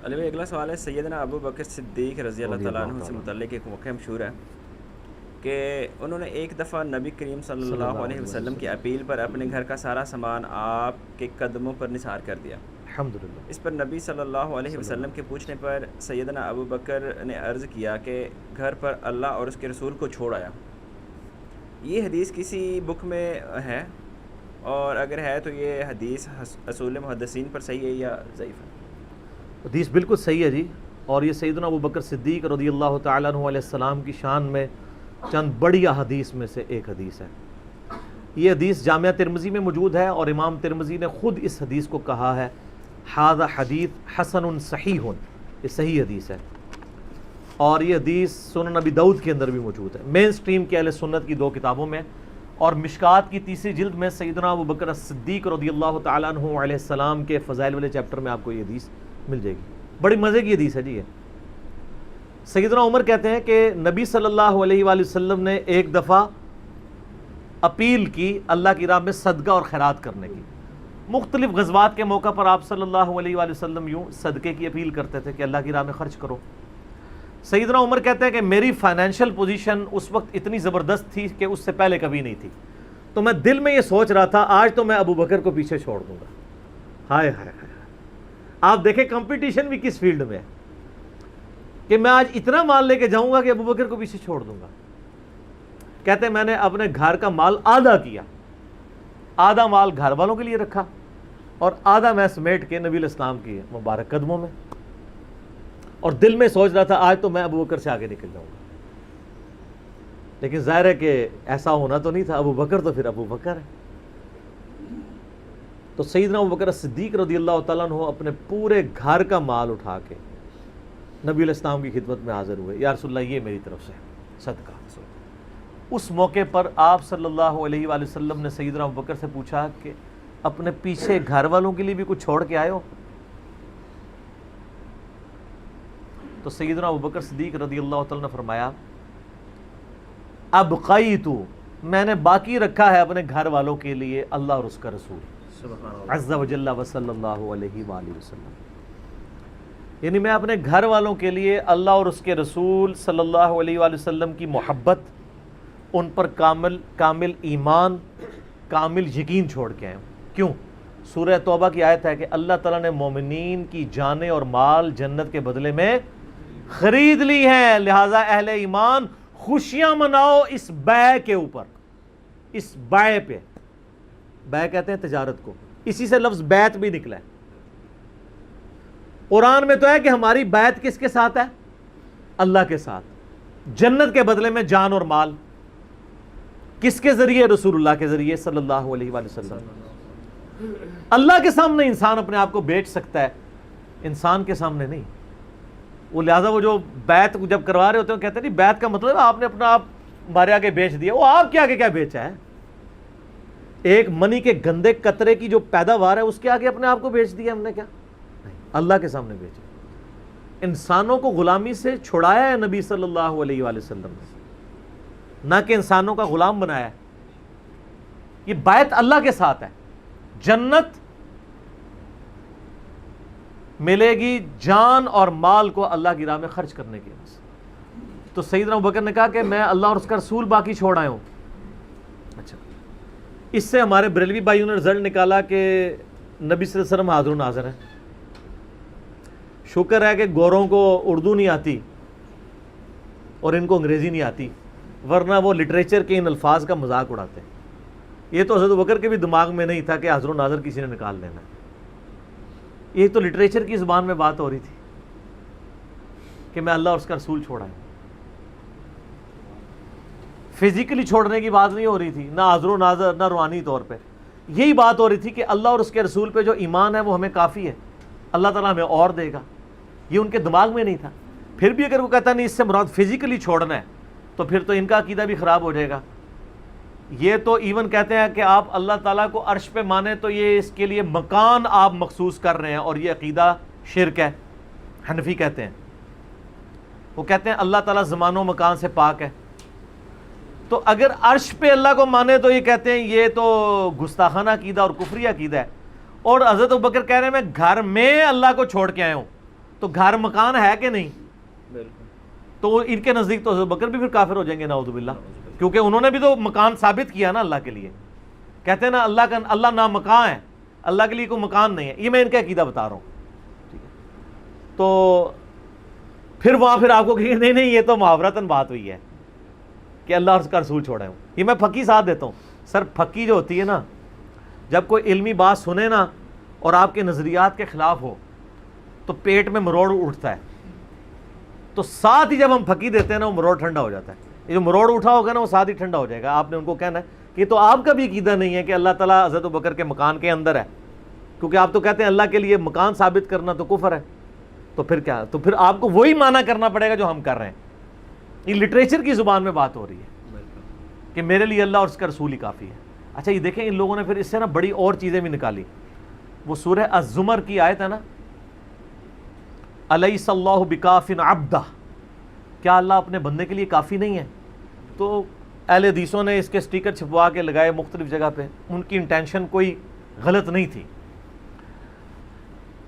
علی بھائی اگلا سوال ہے سیدنا ابو بکر صدیق رضی اللہ تعالیٰ عنہ سے متعلق ایک واقعہ مشہور ہے کہ انہوں نے ایک دفعہ نبی کریم صلی اللہ علیہ وسلم کی اپیل پر اپنے گھر کا سارا سامان آپ کے قدموں پر نثار کر دیا۔ الحمدللہ۔ اس پر نبی صلی اللہ علیہ وسلم کے پوچھنے پر سیدنا ابو بکر نے عرض کیا کہ گھر پر اللہ اور اس کے رسول کو چھوڑ آیا۔ یہ حدیث کسی بک میں ہے، اور اگر ہے تو یہ حدیث اصول محدثین پر صحیح ہے یا ضعیف ہے؟ حدیث بالکل صحیح ہے جی، اور یہ سیدنا ابو بکر صدیق رضی اللہ تعالیٰ عنہ علیہ السلام کی شان میں چند بڑی احادیث میں سے ایک حدیث ہے۔ یہ حدیث جامعہ ترمذی میں موجود ہے، اور امام ترمذی نے خود اس حدیث کو کہا ہے ھذا حدیث حسن صحیح، یہ صحیح حدیث ہے، اور یہ حدیث سنن نبی داؤد کے اندر بھی موجود ہے، مین سٹریم کے اہل سنت کی 2 کتابوں میں، اور مشکات کی 3 جلد میں سیدنا ابو بکر صدیق رضی اللہ تعالیٰ عنہ علیہ السلام کے فضائل والے چیپٹر میں آپ کو یہ حدیث مل جائے گی۔ بڑی مزے کی حدیث ہے جی یہ۔ سیدنا عمر کہتے ہیں کہ نبی صلی اللہ علیہ وآلہ وسلم نے ایک دفعہ اپیل کی اللہ کی راہ میں صدقہ اور خیرات کرنے کی۔ مختلف غزوات کے موقع پر آپ صلی اللہ علیہ وآلہ وسلم یوں صدقے کی اپیل کرتے تھے کہ اللہ کی راہ میں خرچ کرو۔ سیدنا عمر کہتے ہیں کہ میری فائنینشیل پوزیشن اس وقت اتنی زبردست تھی کہ اس سے پہلے کبھی نہیں تھی، تو میں دل میں یہ سوچ رہا تھا آج تو میں ابو بکر کو پیچھے چھوڑ دوں گا۔ ہائے ہائے ہائے، آپ دیکھیں کمپٹیشن بھی کس فیلڈ میں ہے کہ میں آج اتنا مال لے کے جاؤں گا کہ ابو بکر کو پیچھے چھوڑ دوں گا۔ کہتے ہیں میں نے اپنے گھر کا مال آدھا کیا، آدھا مال گھر والوں کے لیے رکھا اور آدھا میں سمیٹ کے نبی علیہ السلام کی مبارک قدموں میں، اور دل میں سوچ رہا تھا آج تو میں ابو بکر سے آگے نکل جاؤں گا۔ لیکن ظاہر ہے کہ ایسا ہونا تو نہیں تھا، ابو بکر تو پھر ابو بکر ہے۔ تو سیدنا ابو بکر صدیق رضی اللہ تعالیٰ عنہ اپنے پورے گھر کا مال اٹھا کے نبی علیہ السلام کی خدمت میں حاضر ہوئے، یا رسول اللہ یہ میری طرف سے صدقہ۔ اس موقع پر آپ صلی اللہ علیہ وآلہ وسلم نے سیدنا ابو بکر سے پوچھا کہ اپنے پیچھے گھر والوں کے لیے بھی کچھ چھوڑ کے آئے ہو؟ تو سیدنا ابو بکر صدیق رضی اللہ تعالیٰ نے فرمایا ابقیت، میں نے باقی رکھا ہے اپنے گھر والوں کے لیے اللہ اور اس کا رسول عز و جل و صلی اللہ علیہ وآلہ وسلم، یعنی میں اپنے گھر والوں کے لیے اللہ اور اس کے رسول صلی اللہ علیہ وآلہ وسلم کی محبت، ان پر کامل ایمان، کامل یقین چھوڑ کے آئے ہوں۔ کیوں؟ سورہ توبہ کی آیت ہے کہ اللہ تعالیٰ نے مومنین کی جانیں اور مال جنت کے بدلے میں خرید لی ہیں، لہٰذا اہل ایمان خوشیاں مناؤ اس بیع کے اوپر، اس بیع پہ۔ بیع کہتے ہیں تجارت کو، اسی سے لفظ بیعت بھی نکلا ہے۔ قرآن میں تو ہے کہ ہماری بیعت کس کے ساتھ ہے؟ اللہ کے ساتھ، جنت کے بدلے میں جان اور مال۔ کس کے ذریعے؟ رسول اللہ کے ذریعے صلی اللہ علیہ وآلہ وسلم۔ اللہ کے سامنے انسان اپنے آپ کو بیچ سکتا ہے، انسان کے سامنے نہیں۔ وہ لہٰذا وہ جو بیعت جب کروا رہے ہوتے ہیں کہتے ہیں نہیں بیعت کا مطلب آپ نے اپنا آپ ہمارے آگے بیچ دیا۔ وہ آپ کے آگے کیا بیچا ہے؟ ایک منی کے گندے قطرے کی جو پیداوار ہے اس کے آگے اپنے آپ کو بیچ دیا ہم نے کیا؟ اللہ کے سامنے بیچا۔ انسانوں کو غلامی سے چھڑایا ہے نبی صلی اللہ علیہ وآلہ وسلم نے، نہ کہ انسانوں کا غلام بنایا ہے۔ یہ بیعت اللہ کے ساتھ ہے، جنت ملے گی جان اور مال کو اللہ کی راہ میں خرچ کرنے کے لیے۔ تو سیدنا ابو بکر نے کہا کہ میں اللہ اور اس کا رسول باقی چھوڑ آیا ہوں۔ اچھا، اس سے ہمارے بریلوی بھائیوں نے رزلٹ نکالا کہ نبی صلی اللہ علیہ وسلم حاضر و ناظر ہیں۔ شکر ہے کہ گوروں کو اردو نہیں آتی اور ان کو انگریزی نہیں آتی، ورنہ وہ لٹریچر کے ان الفاظ کا مذاق اڑاتے ہیں۔ یہ تو حضرت ابو بکر کے بھی دماغ میں نہیں تھا کہ حاضر و ناظر کسی نے نکال لینا ہے۔ یہ تو لٹریچر کی زبان میں بات ہو رہی تھی کہ میں اللہ اور اس کا رسول چھوڑا ہے۔ فزیکلی چھوڑنے کی بات نہیں ہو رہی تھی، نہ حاضر و ناظر نہ روحانی طور پہ، یہی بات ہو رہی تھی کہ اللہ اور اس کے رسول پہ جو ایمان ہے وہ ہمیں کافی ہے، اللہ تعالیٰ ہمیں اور دے گا۔ یہ ان کے دماغ میں نہیں تھا۔ پھر بھی اگر وہ کہتا نہیں اس سے مراد فزیکلی چھوڑنا ہے تو پھر تو ان کا عقیدہ بھی خراب ہو جائے گا۔ یہ تو ایون کہتے ہیں کہ آپ اللہ تعالیٰ کو عرش پہ مانیں تو یہ اس کے لیے مکان آپ مخصوص کر رہے ہیں، اور یہ عقیدہ شرک ہے، حنفی کہتے ہیں۔ وہ کہتے ہیں اللہ تعالیٰ زمان و مکان سے پاک ہے، تو اگر عرش پہ اللہ کو مانے تو یہ کہتے ہیں یہ تو گستاخانہ عقیدہ اور کفری عقیدہ ہے۔ اور حضرت ابوبکر کہہ رہے ہیں میں گھر میں اللہ کو چھوڑ کے آیا ہوں، تو گھر مکان ہے کہ نہیں؟ بالکل. تو ان کے نزدیک تو ابو بکر بھی پھر کافر ہو جائیں گے نعوذ باللہ، کیونکہ انہوں نے بھی تو مکان ثابت کیا نا اللہ کے لیے. کہتے ہیں نا اللہ نام مکان ہے، اللہ کے لیے کوئی مکان نہیں ہے. یہ میں ان کا عقیدہ بتا رہا ہوں. تو پھر وہاں پھر آپ کو کہ نہیں یہ تو محاورتاً بات ہوئی ہے کہ اللہ اور اس کا رسول چھوڑے ہوں. یہ میں پھکی ساتھ دیتا ہوں. سر پھکی جو ہوتی ہے نا، جب کوئی علمی بات سنے نا اور آپ کے نظریات کے خلاف ہو تو پیٹ میں مروڑ اٹھتا ہے. تو ساتھ ہی جب ہم پھکی دیتے ہیں نا وہ مروڑ ٹھنڈا ہو جاتا ہے. یہ جو مروڑ اٹھا ہوگا نا وہ ساتھ ہی ٹھنڈا ہو جائے گا. آپ نے ان کو کہنا ہے کہ تو آپ کا بھی عقیدہ نہیں ہے کہ اللہ تعالیٰ حضرت ابوبکر کے مکان کے اندر ہے، کیونکہ آپ تو کہتے ہیں اللہ کے لیے مکان ثابت کرنا تو کفر ہے. تو پھر کیا؟ تو پھر آپ کو وہی معنی کرنا پڑے گا جو ہم کر رہے ہیں. یہ لٹریچر کی زبان میں بات ہو رہی ہے کہ میرے لیے اللہ اور اس کا رسول ہی کافی ہے. اچھا یہ دیکھیں ان لوگوں نے پھر اس سے نا بڑی اور چیزیں بھی نکالی. وہ سورہ الزمر کی آیت ہے نا، الیس اللہ بکاف عبدہ، کیا اللہ اپنے بندے کے لیے کافی نہیں ہے؟ تو اہل حدیثوں نے اس کے سٹیکر چھپوا کے لگائے مختلف جگہ پہ. ان کی انٹینشن کوئی غلط نہیں تھی،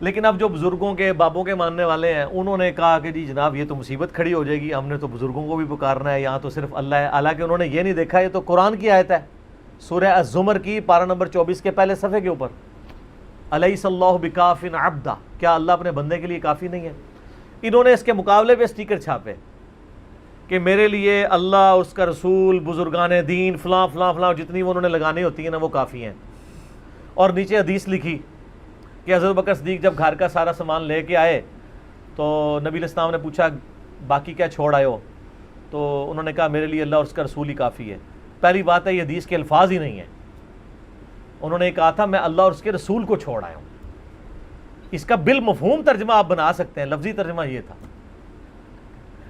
لیکن اب جو بزرگوں کے بابوں کے ماننے والے ہیں انہوں نے کہا کہ جی جناب یہ تو مصیبت کھڑی ہو جائے گی، ہم نے تو بزرگوں کو بھی پکارنا ہے، یہاں تو صرف اللہ ہے. حالانکہ انہوں نے یہ نہیں دیکھا یہ تو قرآن کی آیت ہے، سورہ الزمر کی پارہ نمبر 24 کے پہلے صفحے کے اوپر، الیس اللہ بکاف عبدہ، کیا اللہ اپنے بندے کے لیے کافی نہیں ہے؟ انہوں نے اس کے مقابلے پہ سٹیکر چھاپے کہ میرے لیے اللہ، اس کا رسول، بزرگان دین، فلاں فلاں فلاں، جتنی وہ انہوں نے لگانی ہوتی ہیں نا وہ کافی ہیں. اور نیچے حدیث لکھی کہ حضرت بکر صدیق جب گھر کا سارا سامان لے کے آئے تو نبی علیہ السلام نے پوچھا باقی کیا چھوڑ آئے ہو؟ تو انہوں نے کہا میرے لیے اللہ اور اس کا رسول ہی کافی ہے. پہلی بات ہے یہ حدیث کے الفاظ ہی نہیں ہیں. انہوں نے کہا تھا میں اللہ اور اس کے رسول کو چھوڑ آیا ہوں. اس کا بالمفہوم ترجمہ آپ بنا سکتے ہیں، لفظی ترجمہ یہ تھا.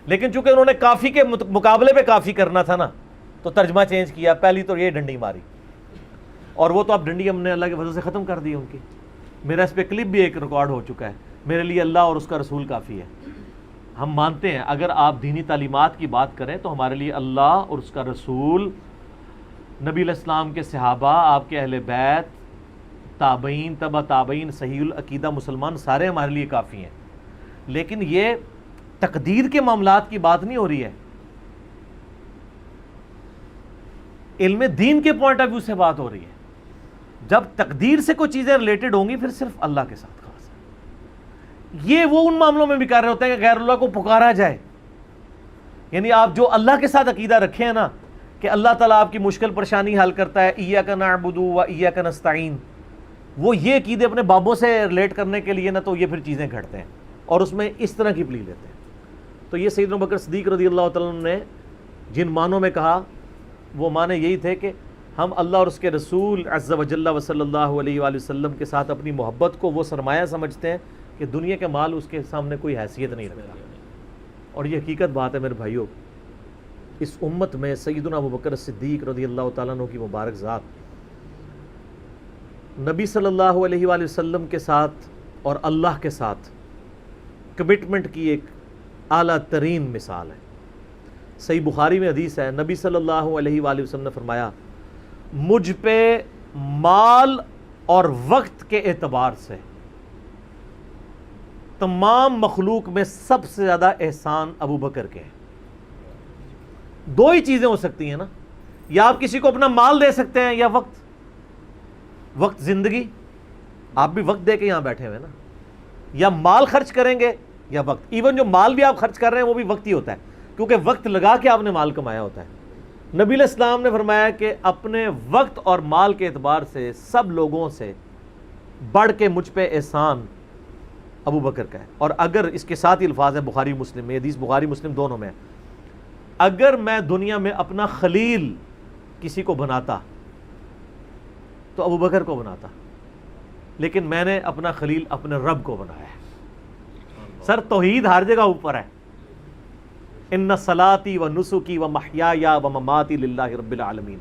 لیکن چونکہ انہوں نے کافی کے مقابلے پہ کافی کرنا تھا نا تو ترجمہ چینج کیا. پہلی تو یہ ڈنڈی ماری، اور وہ تو اب ڈنڈی ہم نے اللہ کے فضل سے ختم کر دی ان کی. میرا اس پہ کلپ بھی ایک ریکارڈ ہو چکا ہے، میرے لیے اللہ اور اس کا رسول کافی ہے. ہم مانتے ہیں اگر آپ دینی تعلیمات کی بات کریں تو ہمارے لیے اللہ اور اس کا رسول، نبی علیہ السلام کے صحابہ، آپ کے اہل بیت، تابعین، تبع تابعین، صحیح العقیدہ مسلمان سارے ہمارے لیے کافی ہیں. لیکن یہ تقدیر کے معاملات کی بات نہیں ہو رہی ہے، علم دین کے پوائنٹ آف ویو سے بات ہو رہی ہے. جب تقدیر سے کوئی چیزیں ریلیٹڈ ہوں گی پھر صرف اللہ کے ساتھ خاص ہے. یہ وہ ان معاملوں میں بھی کر رہے ہوتے ہیں کہ غیر اللہ کو پکارا جائے. یعنی آپ جو اللہ کے ساتھ عقیدہ رکھے ہیں نا کہ اللہ تعالیٰ آپ کی مشکل پریشانی حل کرتا ہے، ایاک نعبد و ایاک نستعین، وہ یہ عقیدے اپنے بابوں سے ریلیٹ کرنے کے لیے نا تو یہ پھر چیزیں گھڑتے ہیں اور اس میں اس طرح کی پلی لیتے ہیں. تو یہ سیدنا ابوبکر صدیق رضی اللہ تعالیٰ عنہ نے جن معنوں میں کہا وہ معنی یہی تھے کہ ہم اللہ اور اس کے رسول عز و جل و صلی اللہ علیہ وآلہ وسلم کے ساتھ اپنی محبت کو وہ سرمایہ سمجھتے ہیں کہ دنیا کے مال اس کے سامنے کوئی حیثیت نہیں رکھتا. اور یہ حقیقت بات ہے میرے بھائیوں. اس امت میں سیدنا ابوبکر صدیق رضی اللہ تعالیٰ عنہ کی مبارک ذات نبی صلی اللہ علیہ وآلہ وسلم کے ساتھ اور اللہ کے ساتھ کمٹمنٹ کی ایک اعلیٰ ترین مثال ہے. صحیح بخاری میں حدیث ہے، نبی صلی اللہ علیہ وآلہ وسلم نے فرمایا مجھ پہ مال اور وقت کے اعتبار سے تمام مخلوق میں سب سے زیادہ احسان ابو بکر کے ہیں. دو ہی چیزیں ہو سکتی ہیں نا، یا آپ کسی کو اپنا مال دے سکتے ہیں یا وقت. وقت زندگی، آپ بھی وقت دے کے یہاں بیٹھے ہوئے نا، یا مال خرچ کریں گے یا وقت. ایون جو مال بھی آپ خرچ کر رہے ہیں وہ بھی وقت ہی ہوتا ہے، کیونکہ وقت لگا کے آپ نے مال کمایا ہوتا ہے. نبی علیہ السلام نے فرمایا کہ اپنے وقت اور مال کے اعتبار سے سب لوگوں سے بڑھ کے مجھ پہ احسان ابو بکر کا ہے. اور اگر اس کے ساتھ ہی الفاظ ہے بخاری مسلم میں، حدیث بخاری مسلم دونوں میں ہے، اگر میں دنیا میں اپنا خلیل کسی کو بناتا تو ابو بکر کو بناتا، لیکن میں نے اپنا خلیل اپنے رب کو بنایا ہے. سر توحید ہر جگہ اوپر ہے. ان صلاتی و نسکی و محیایا و مماتی للہ رب العالمین،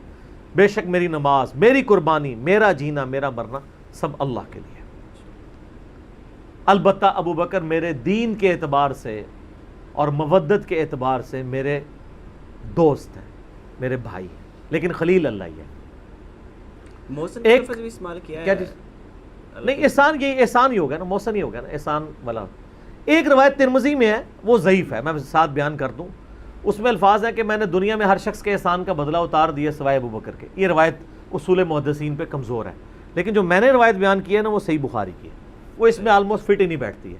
بے شک میری نماز، میری قربانی، میرا جینا، میرا مرنا سب اللہ کے لیے. البتہ ابو بکر میرے دین کے اعتبار سے اور مودت کے اعتبار سے میرے دوست ہیں، میرے بھائی ہیں، لیکن خلیل اللہ ہی ہے. محسن کا لفظ بھی استعمال کیا ہے. نہیں احسان، یہ احسان ہی ہوگا نا، محسن ہی ہوگا نا احسان والا. ایک روایت ترمذی میں ہے، وہ ضعیف ہے، میں ساتھ بیان کر دوں، اس میں الفاظ ہیں کہ میں نے دنیا میں ہر شخص کے احسان کا بدلہ اتار دیا سوائے ابو بکر کے. یہ روایت اصول محدثین پہ کمزور ہے، لیکن جو میں نے روایت بیان کی ہے نا وہ صحیح بخاری کی ہے، وہ اس میں آلموسٹ فٹ ہی نہیں بیٹھتی ہے.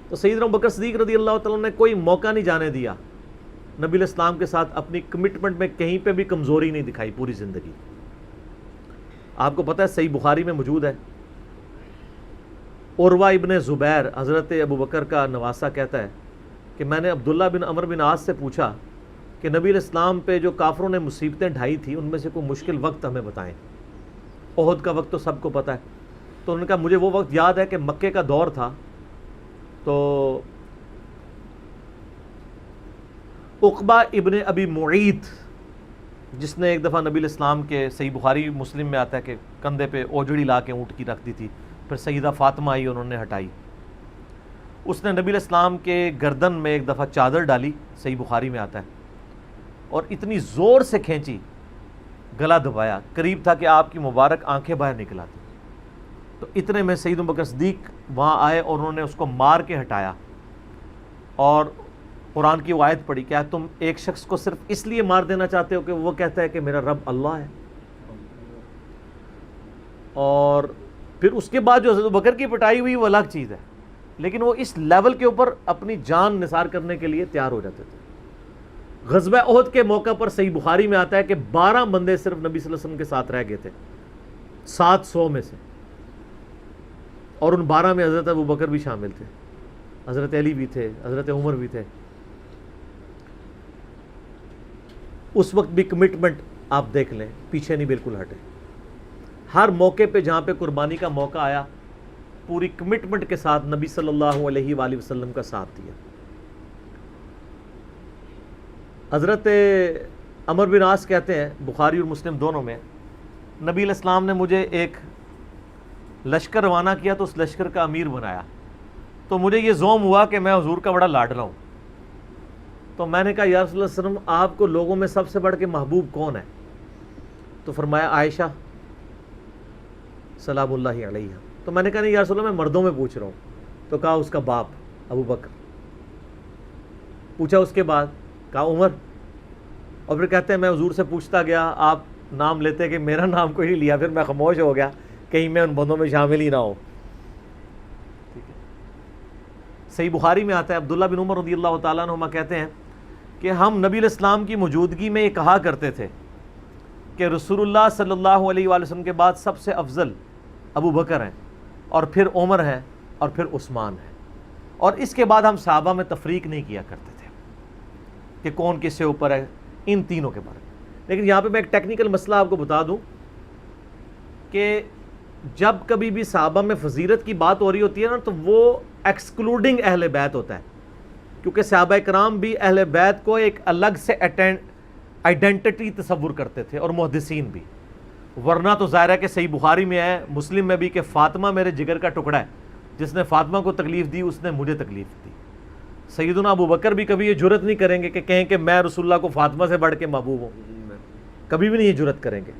تو سیدنا ابو بکر صدیق رضی اللہ تعالیٰ نے کوئی موقع نہیں جانے دیا نبی علیہ السلام کے ساتھ، اپنی کمٹمنٹ میں کہیں پہ بھی کمزوری نہیں دکھائی پوری زندگی. آپ کو پتہ ہے صحیح بخاری میں موجود ہے، عروہ ابن زبیر حضرت ابو بکر کا نواسہ کہتا ہے کہ میں نے عبداللہ بن عمر بن عاص سے پوچھا کہ نبی علیہ السلام پہ جو کافروں نے مصیبتیں ڈھائی تھی ان میں سے کوئی مشکل وقت ہمیں بتائیں. احد کا وقت تو سب کو پتہ ہے. تو انہوں نے کہا مجھے وہ وقت یاد ہے کہ مکے کا دور تھا، تو عقبہ ابن ابی معیط جس نے ایک دفعہ نبی علیہ السلام کے، صحیح بخاری مسلم میں آتا ہے کہ کندھے پہ اوجڑی لا کے اونٹ کی رکھ دی تھی، پھر سیدہ فاطمہ آئی انہوں نے ہٹائی، اس نے نبی علیہ السلام کے گردن میں ایک دفعہ چادر ڈالی، صحیح بخاری میں آتا ہے، اور اتنی زور سے کھینچی گلا دبایا، قریب تھا کہ آپ کی مبارک آنکھیں باہر نکل آتی. تو اتنے میں سیدنا ابو بکر صدیق وہاں آئے اور انہوں نے اس کو مار کے ہٹایا، اور قرآن کی وہ آیت پڑھی، کیا تم ایک شخص کو صرف اس لیے مار دینا چاہتے ہو کہ وہ کہتا ہے کہ میرا رب اللہ ہے؟ اور پھر اس کے بعد جو حضرت ابو بکر کی پٹائی ہوئی وہ الگ چیز ہے، لیکن وہ اس لیول کے اوپر اپنی جان نثار کرنے کے لیے تیار ہو جاتے تھے. غزوہ احد کے موقع پر صحیح بخاری میں آتا ہے کہ 12 بندے صرف نبی صلی اللہ علیہ وسلم کے ساتھ رہ گئے تھے 700 میں سے، اور ان 12 میں حضرت ابو بکر بھی شامل تھے، حضرت علی بھی تھے، حضرت عمر بھی تھے. اس وقت بھی کمٹمنٹ آپ دیکھ لیں، پیچھے نہیں بالکل ہٹے. ہر موقع پہ جہاں پہ قربانی کا موقع آیا پوری کمٹمنٹ کے ساتھ نبی صلی اللہ علیہ وآلہ وسلم کا ساتھ دیا. حضرت عمر بن عاص کہتے ہیں بخاری اور مسلم دونوں میں، نبی علیہ السلام نے مجھے ایک لشکر روانہ کیا تو اس لشکر کا امیر بنایا، تو مجھے یہ زوم ہوا کہ میں حضور کا بڑا لاڈلا ہوں. تو میں نے کہا یا رسول اللہ صلی اللہ علیہ وسلم آپ کو لوگوں میں سب سے بڑھ کے محبوب کون ہے؟ تو فرمایا عائشہ سلام اللہ علیہ. تو میں نے کہا نہیں یا رسول اللہ میں مردوں میں پوچھ رہا ہوں. تو کہا اس کا باپ ابو بکر. پوچھا اس کے بعد، کہا عمر. اور پھر کہتے ہیں میں حضور سے پوچھتا گیا، آپ نام لیتے کہ میرا نام کوئی نہیں لیا، پھر میں خاموش ہو گیا کہیں میں ان بندوں میں شامل ہی نہ ہوں. صحیح بخاری میں آتا ہے عبداللہ بن عمر رضی اللہ تعالیٰ عنہما کہتے ہیں کہ ہم نبی علیہ السلام کی موجودگی میں یہ کہا کرتے تھے کہ رسول اللہ صلی اللہ علیہ وآلہ وسلم کے بعد سب سے افضل ابو بکر ہیں، اور پھر عمر ہیں، اور پھر عثمان ہیں. اور اس کے بعد ہم صحابہ میں تفریق نہیں کیا کرتے تھے کہ کون کس سے اوپر ہے ان تینوں کے بارے میں. لیکن یہاں پہ میں ایک ٹیکنیکل مسئلہ آپ کو بتا دوں کہ جب کبھی بھی صحابہ میں فضیلت کی بات ہو رہی ہوتی ہے نا تو وہ ایکسکلوڈنگ اہل بیت ہوتا ہے، کیونکہ صحابہ کرام بھی اہل بیت کو ایک الگ سے آئیڈینٹی تصور کرتے تھے، اور محدثین بھی. ورنہ تو ظاہر ہے کہ صحیح بخاری میں ہے، مسلم میں بھی، کہ فاطمہ میرے جگر کا ٹکڑا ہے، جس نے فاطمہ کو تکلیف دی اس نے مجھے تکلیف دی. سیدنا ابو بکر بھی کبھی یہ جرت نہیں کریں گے کہ کہیں کہ میں رسول اللہ کو فاطمہ سے بڑھ کے محبوب ہوں، کبھی بھی نہیں یہ جرت کریں گے.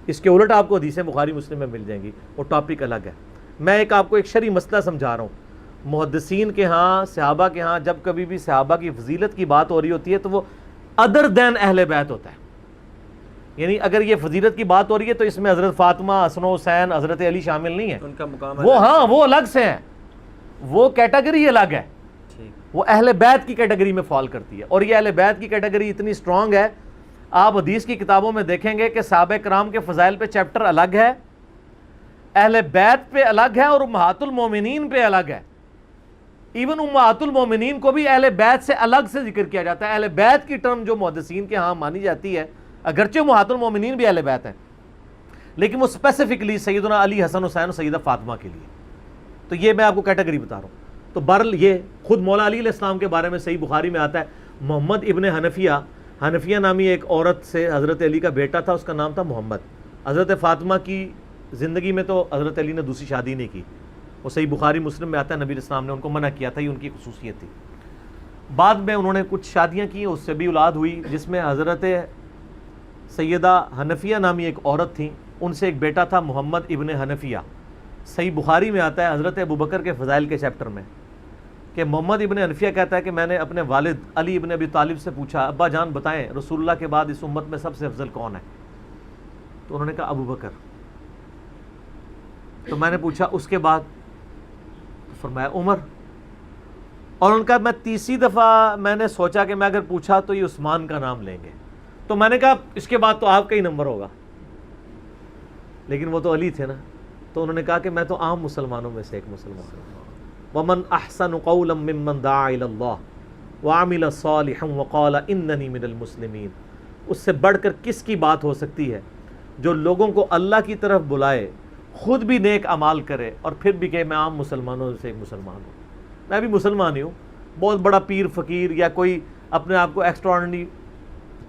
اس کے الٹ آپ کو حدیثیں بخاری مسلم میں مل جائیں گی، وہ ٹاپک الگ ہے. میں آپ کو ایک شرعی مسئلہ سمجھا رہا ہوں. محدثین کے ہاں، صحابہ کے ہاں جب کبھی بھی صحابہ کی فضیلت کی بات ہو رہی ہوتی ہے تو وہ ادر دین اہل بیت ہوتا ہے. یعنی اگر یہ فضیلت کی بات ہو رہی ہے تو اس میں حضرت فاطمہ، حسن و حسین، حضرت علی شامل نہیں ہیں، ان کا مقام وہ ہاں وہ الگ سے ہیں، وہ کیٹیگری الگ ہے، وہ اہل بیت کی کیٹیگری میں فال کرتی ہے. اور یہ اہل بیت کی کیٹیگری اتنی سٹرونگ ہے، آپ حدیث کی کتابوں میں دیکھیں گے کہ صحابہ کرام کے فضائل پہ چیپٹر الگ ہے، اہل بیت پہ الگ ہے، اور امہات المومنین پہ الگ ہے. ایون امہات المومنین کو بھی اہل بیت سے الگ سے ذکر کیا جاتا ہے. اہل بیت کی ٹرم جو محدثین کے ہاں مانی جاتی ہے، اگرچہ امہات المومنین بھی اہل بیت ہیں، لیکن وہ اسپیسیفکلی سیدنا علی، حسن حسین اور سیدہ فاطمہ کے لیے. تو یہ میں آپ کو کیٹیگری بتا رہا ہوں. تو بہرحال یہ خود مولا علی علیہ السلام کے بارے میں صحیح بخاری میں آتا ہے، محمد ابن حنفیہ نامی ایک عورت سے حضرت علی کا بیٹا تھا، اس کا نام تھا محمد. حضرت فاطمہ کی زندگی میں تو حضرت علی نے دوسری شادی نہیں کی، وہ صحیح بخاری مسلم میں آتا ہے، نبی علیہ السلام نے ان کو منع کیا تھا، یہ ان کی خصوصیت تھی. بعد میں انہوں نے کچھ شادیاں کی، اس سے بھی اولاد ہوئی، جس میں حضرت سیدہ حنفیہ نامی ایک عورت تھیں، ان سے ایک بیٹا تھا محمد ابن حنفیہ. صحیح بخاری میں آتا ہے حضرت ابو بکر کے فضائل کے چیپٹر میں کہ محمد ابن حنفیہ کہتا ہے کہ میں نے اپنے والد علی ابن ابی طالب سے پوچھا ابا جان بتائیں رسول اللہ کے بعد اس امت میں سب سے افضل کون ہے؟ تو انہوں نے کہا ابو بکر۔ تو میں نے پوچھا اس کے بعد؟ فرمایا عمر۔ اور ان کا میں تیسری دفعہ میں نے سوچا کہ میں اگر پوچھا تو یہ عثمان کا نام لیں گے، تو میں نے کہا اس کے بعد تو آپ کا ہی نمبر ہوگا، لیکن وہ تو علی تھے نا۔ تو انہوں نے کہا کہ میں تو عام مسلمانوں میں سے ایک مسلمان ہوں۔ وَمَنْ أَحْسَنُ قَوْلًا مِّمَّنْ دَعَا إِلَى اللَّهِ وَعَمِلَ صَالِحًا وَقَالَ إِنَّنِي مِنَ الْمُسْلِمِينَ۔ اس سے بڑھ کر کس کی بات ہو سکتی ہے جو لوگوں کو اللہ کی طرف بلائے، خود بھی نیک اعمال کرے اور پھر بھی کہ میں عام مسلمانوں سے ایک مسلمان ہوں، میں بھی مسلمان ہی ہوں، بہت بڑا پیر فقیر یا کوئی اپنے آپ کو ایکسٹراڈنری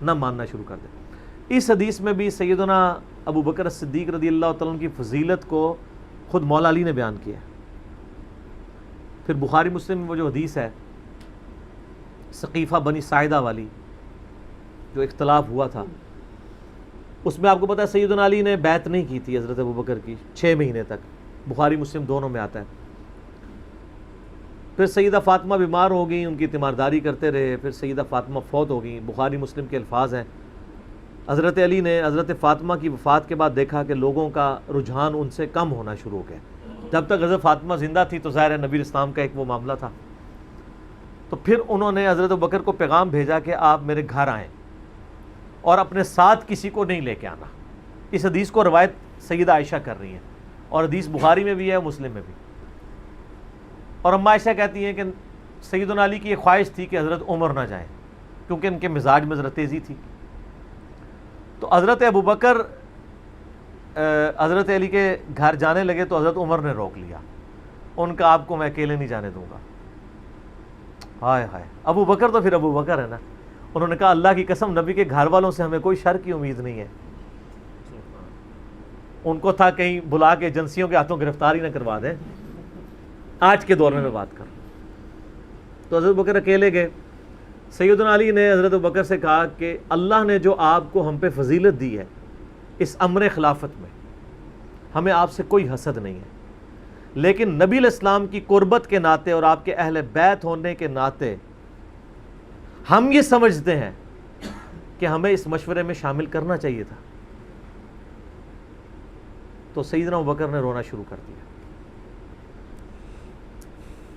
نہ ماننا شروع کر دے۔ اس حدیث میں بھی سیدنا ابو بکر صدیق رضی اللہ تعالیٰ عنہ کی فضیلت کو خود مولا علی نے بیان کیا ہے۔ پھر بخاری مسلم میں وہ جو حدیث ہے سقیفہ بنی ساعدہ والی جو اختلاف ہوا تھا، اس میں آپ کو پتہ ہے سیدنا علی نے بیعت نہیں کی تھی حضرت ابو بکر کی 6 مہینے تک، بخاری مسلم دونوں میں آتا ہے۔ پھر سیدہ فاطمہ بیمار ہو گئیں، ان کی تیمارداری کرتے رہے، پھر سیدہ فاطمہ فوت ہو گئیں۔ بخاری مسلم کے الفاظ ہیں حضرت علی نے حضرت فاطمہ کی وفات کے بعد دیکھا کہ لوگوں کا رجحان ان سے کم ہونا شروع ہو گیا۔ جب تک حضرت فاطمہ زندہ تھی تو ظاہر ہے نبی اسلام کا ایک وہ معاملہ تھا، تو پھر انہوں نے حضرت ابو بکر کو پیغام بھیجا کہ آپ میرے گھر آئیں اور اپنے ساتھ کسی کو نہیں لے کے آنا۔ اس حدیث کو روایت سیدہ عائشہ کر رہی ہیں اور حدیث بخاری میں بھی ہے، مسلم میں بھی۔ اور اماں عائشہ کہتی ہیں کہ سیدنا علی کی یہ خواہش تھی کہ حضرت عمر نہ جائیں کیونکہ ان کے مزاج میں ذرا تیزی تھی۔ تو حضرت ابو بکر حضرت علی کے گھر جانے لگے تو حضرت عمر نے روک لیا، ان کا آپ کو میں اکیلے نہیں جانے دوں گا۔ ہائے ہائے، ابو بکر تو پھر ابو بکر ہے نا۔ انہوں نے کہا اللہ کی قسم نبی کے گھر والوں سے ہمیں کوئی شر کی امید نہیں ہے۔ ان کو تھا کہیں بلا کے ایجنسیوں کے ہاتھوں گرفتاری نہ کروا دیں، آج کے دور میں بات کر۔ تو حضرت بکر اکیلے گئے۔ سیدنا علی نے حضرت بکر سے کہا کہ اللہ نے جو آپ کو ہم پہ فضیلت دی ہے اس امر خلافت میں، ہمیں آپ سے کوئی حسد نہیں ہے، لیکن نبی علیہ السلام کی قربت کے ناطے اور آپ کے اہل بیت ہونے کے ناطے ہم یہ سمجھتے ہیں کہ ہمیں اس مشورے میں شامل کرنا چاہیے تھا۔ تو سیدنا ابوبکر نے رونا شروع کر دیا۔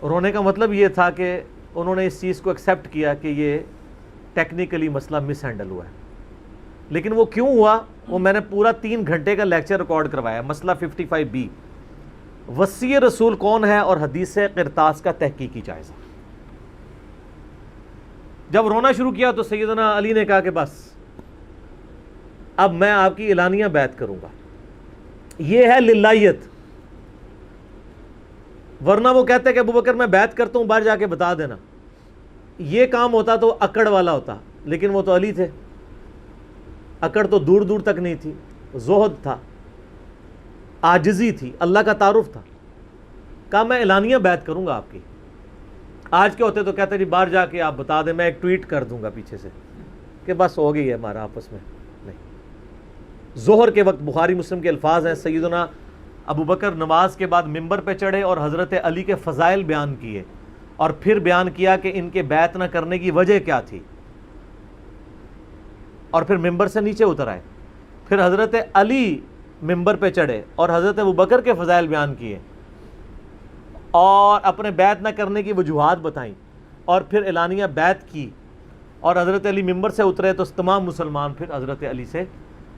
رونے کا مطلب یہ تھا کہ انہوں نے اس چیز کو ایکسیپٹ کیا کہ یہ ٹیکنیکلی مسئلہ مس ہینڈل ہوا ہے، لیکن وہ کیوں ہوا وہ میں نے پورا 3 گھنٹے کا لیکچر ریکارڈ کروایا۔ مسئلہ 55B، وصی رسول کون ہے اور حدیث قرطاس کا تحقیقی جائزہ۔ جب رونا شروع کیا تو سیدنا علی نے کہا کہ بس اب میں آپ کی اعلانیہ بیعت کروں گا، یہ ہے للہیت، ورنہ وہ کہتے کہ ابو بکر میں بیعت کرتا ہوں باہر جا کے بتا دینا، یہ کام ہوتا تو اکڑ والا ہوتا، لیکن وہ تو علی تھے، اکڑ تو دور دور تک نہیں تھی، زہد تھا، عاجزی تھی، اللہ کا تعارف تھا۔ کہا میں اعلانیہ بیعت کروں گا آپ کی۔ آج کے ہوتے تو کہتے جی باہر جا کے آپ بتا دیں، میں ایک ٹویٹ کر دوں گا پیچھے سے کہ بس ہو گئی ہے ہمارا آپس میں۔ نہیں، ظہر کے وقت بخاری مسلم کے الفاظ ہیں، سیدنا ابو بکر نماز کے بعد ممبر پہ چڑھے اور حضرت علی کے فضائل بیان کیے، اور پھر بیان کیا کہ ان کے بیعت نہ کرنے کی وجہ کیا تھی، اور پھر ممبر سے نیچے اتر آئے۔ پھر حضرت علی ممبر پہ چڑھے اور حضرت ابو بکر کے فضائل بیان کیے اور اپنے بیعت نہ کرنے کی وجوہات بتائیں، اور پھر اعلانیہ بیعت کی، اور حضرت علی ممبر سے اترے تو تمام مسلمان پھر حضرت علی سے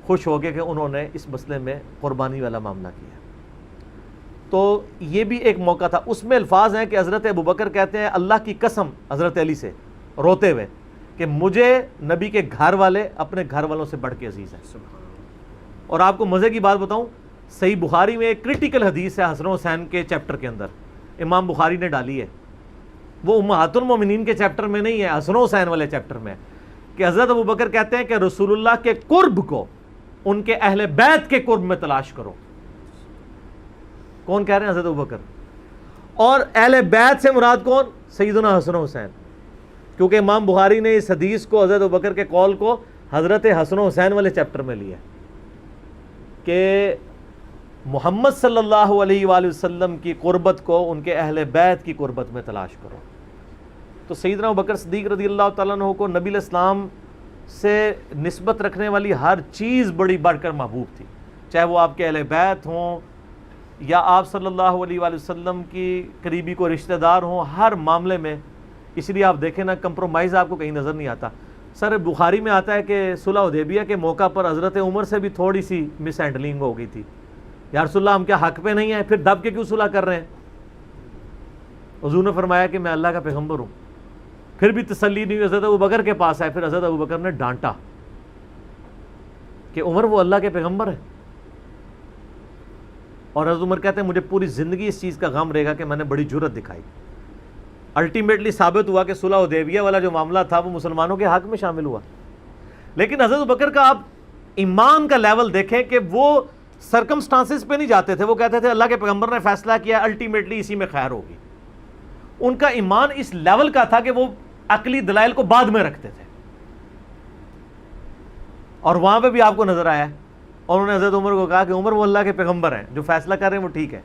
خوش ہو گئے کہ انہوں نے اس مسئلے میں قربانی والا معاملہ کیا۔ تو یہ بھی ایک موقع تھا۔ اس میں الفاظ ہیں کہ حضرت ابو بکر کہتے ہیں اللہ کی قسم حضرت علی سے روتے ہوئے کہ مجھے نبی کے گھر والے اپنے گھر والوں سے بڑھ کے عزیز ہیں۔ اور آپ کو مزے کی بات بتاؤں، صحیح بخاری میں ایک کرٹیکل حدیث ہے حسن و حسین کے چیپٹر کے اندر، امام بخاری نے ڈالی ہے، وہ امہات المومنین کے چیپٹر میں نہیں ہے، حسن و حسین والے چیپٹر میں ہے، کہ حضرت ابو بکر کہتے ہیں کہ رسول اللہ کے قرب کو ان کے اہل بیت کے قرب میں تلاش کرو۔ کون کہہ رہے ہیں؟ حضرت ابو بکر۔ اور اہل بیت سے مراد کون؟ سیدنا حسن و حسین، کیونکہ امام بخاری نے اس حدیث کو حضرت ابو بکر کے قول کو حضرت حسن و حسین والے چیپٹر میں لیا کہ محمد صلی اللہ علیہ وآلہ وسلم کی قربت کو ان کے اہل بیت کی قربت میں تلاش کرو۔ تو سیدنا ابوبکر صدیق رضی اللہ تعالیٰ عنہ کو نبی علیہ السلام سے نسبت رکھنے والی ہر چیز بڑی بڑھ کر محبوب تھی، چاہے وہ آپ کے اہل بیت ہوں یا آپ صلی اللہ علیہ وآلہ وسلم کی قریبی کو رشتہ دار ہوں، ہر معاملے میں. اس لیے آپ دیکھیں نا کمپرومائز آپ کو کہیں نظر نہیں آتا. سر بخاری میں آتا ہے کہ صلح حدیبیہ کے موقع پر حضرت عمر سے بھی تھوڑی سی مس ہینڈلنگ ہو گئی تھی. یا رسول اللہ ہم کیا حق پہ نہیں ہیں، پھر دب کے کیوں صلح کر رہے ہیں؟ حضور نے فرمایا کہ میں اللہ کا پیغمبر ہوں. پھر بھی تسلی نہیں ہوئی، حضرت ابوبکر کے پاس آئے، پھر حضرت ابوبکر نے ڈانٹا کہ عمر وہ اللہ کے پیغمبر ہے. اور حضرت عمر کہتے ہیں مجھے پوری زندگی اس چیز کا غم رہے گا کہ میں نے بڑی جرت دکھائی. الٹیمیٹلی ثابت ہوا کہ صلح حدیبیہ والا جو معاملہ تھا وہ مسلمانوں کے حق میں شامل ہوا. لیکن حضرت ابوبکر کا آپ ایمان کا لیول دیکھیں کہ وہ سرکمسٹانسز پہ نہیں جاتے تھے، وہ کہتے تھے اللہ کے پیغمبر نے فیصلہ کیا الٹیمیٹلی اسی میں خیر ہوگی. ان کا ایمان اس لیول کا تھا کہ وہ عقلی دلائل کو بعد میں رکھتے تھے. اور وہاں پہ بھی آپ کو نظر آیا ہے، اور انہوں نے حضرت عمر کو کہا کہ عمر وہ اللہ کے پیغمبر ہیں، جو فیصلہ کر رہے ہیں وہ ٹھیک ہے.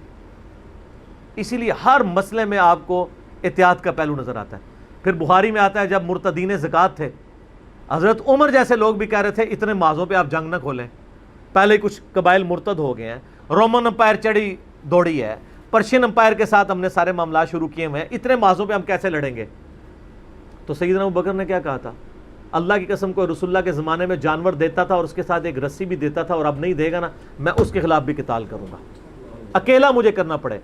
اسی لیے ہر مسئلے میں آپ کو احتیاط کا پہلو نظر آتا ہے. پھر بخاری میں آتا ہے جب مرتدین زکوٰۃ تھے، حضرت عمر جیسے لوگ بھی کہہ رہے تھے اتنے مازوں پہ آپ جنگ نہ کھولیں، پہلے کچھ قبائل مرتد ہو گئے ہیں، رومن امپائر چڑھی دوڑی ہے، پرشین امپائر کے ساتھ ہم نے سارے معاملات شروع کیے ہوئے ہیں، اتنے مازوں پہ ہم کیسے لڑیں گے؟ تو سیدنا ابوبکر نے کیا کہا تھا؟ اللہ کی قسم کو رسول اللہ کے زمانے میں جانور دیتا تھا اور اس کے ساتھ ایک رسی بھی دیتا تھا، اور اب نہیں دے گا نا میں اس کے خلاف بھی قتال کروں گا، اکیلا مجھے کرنا پڑے.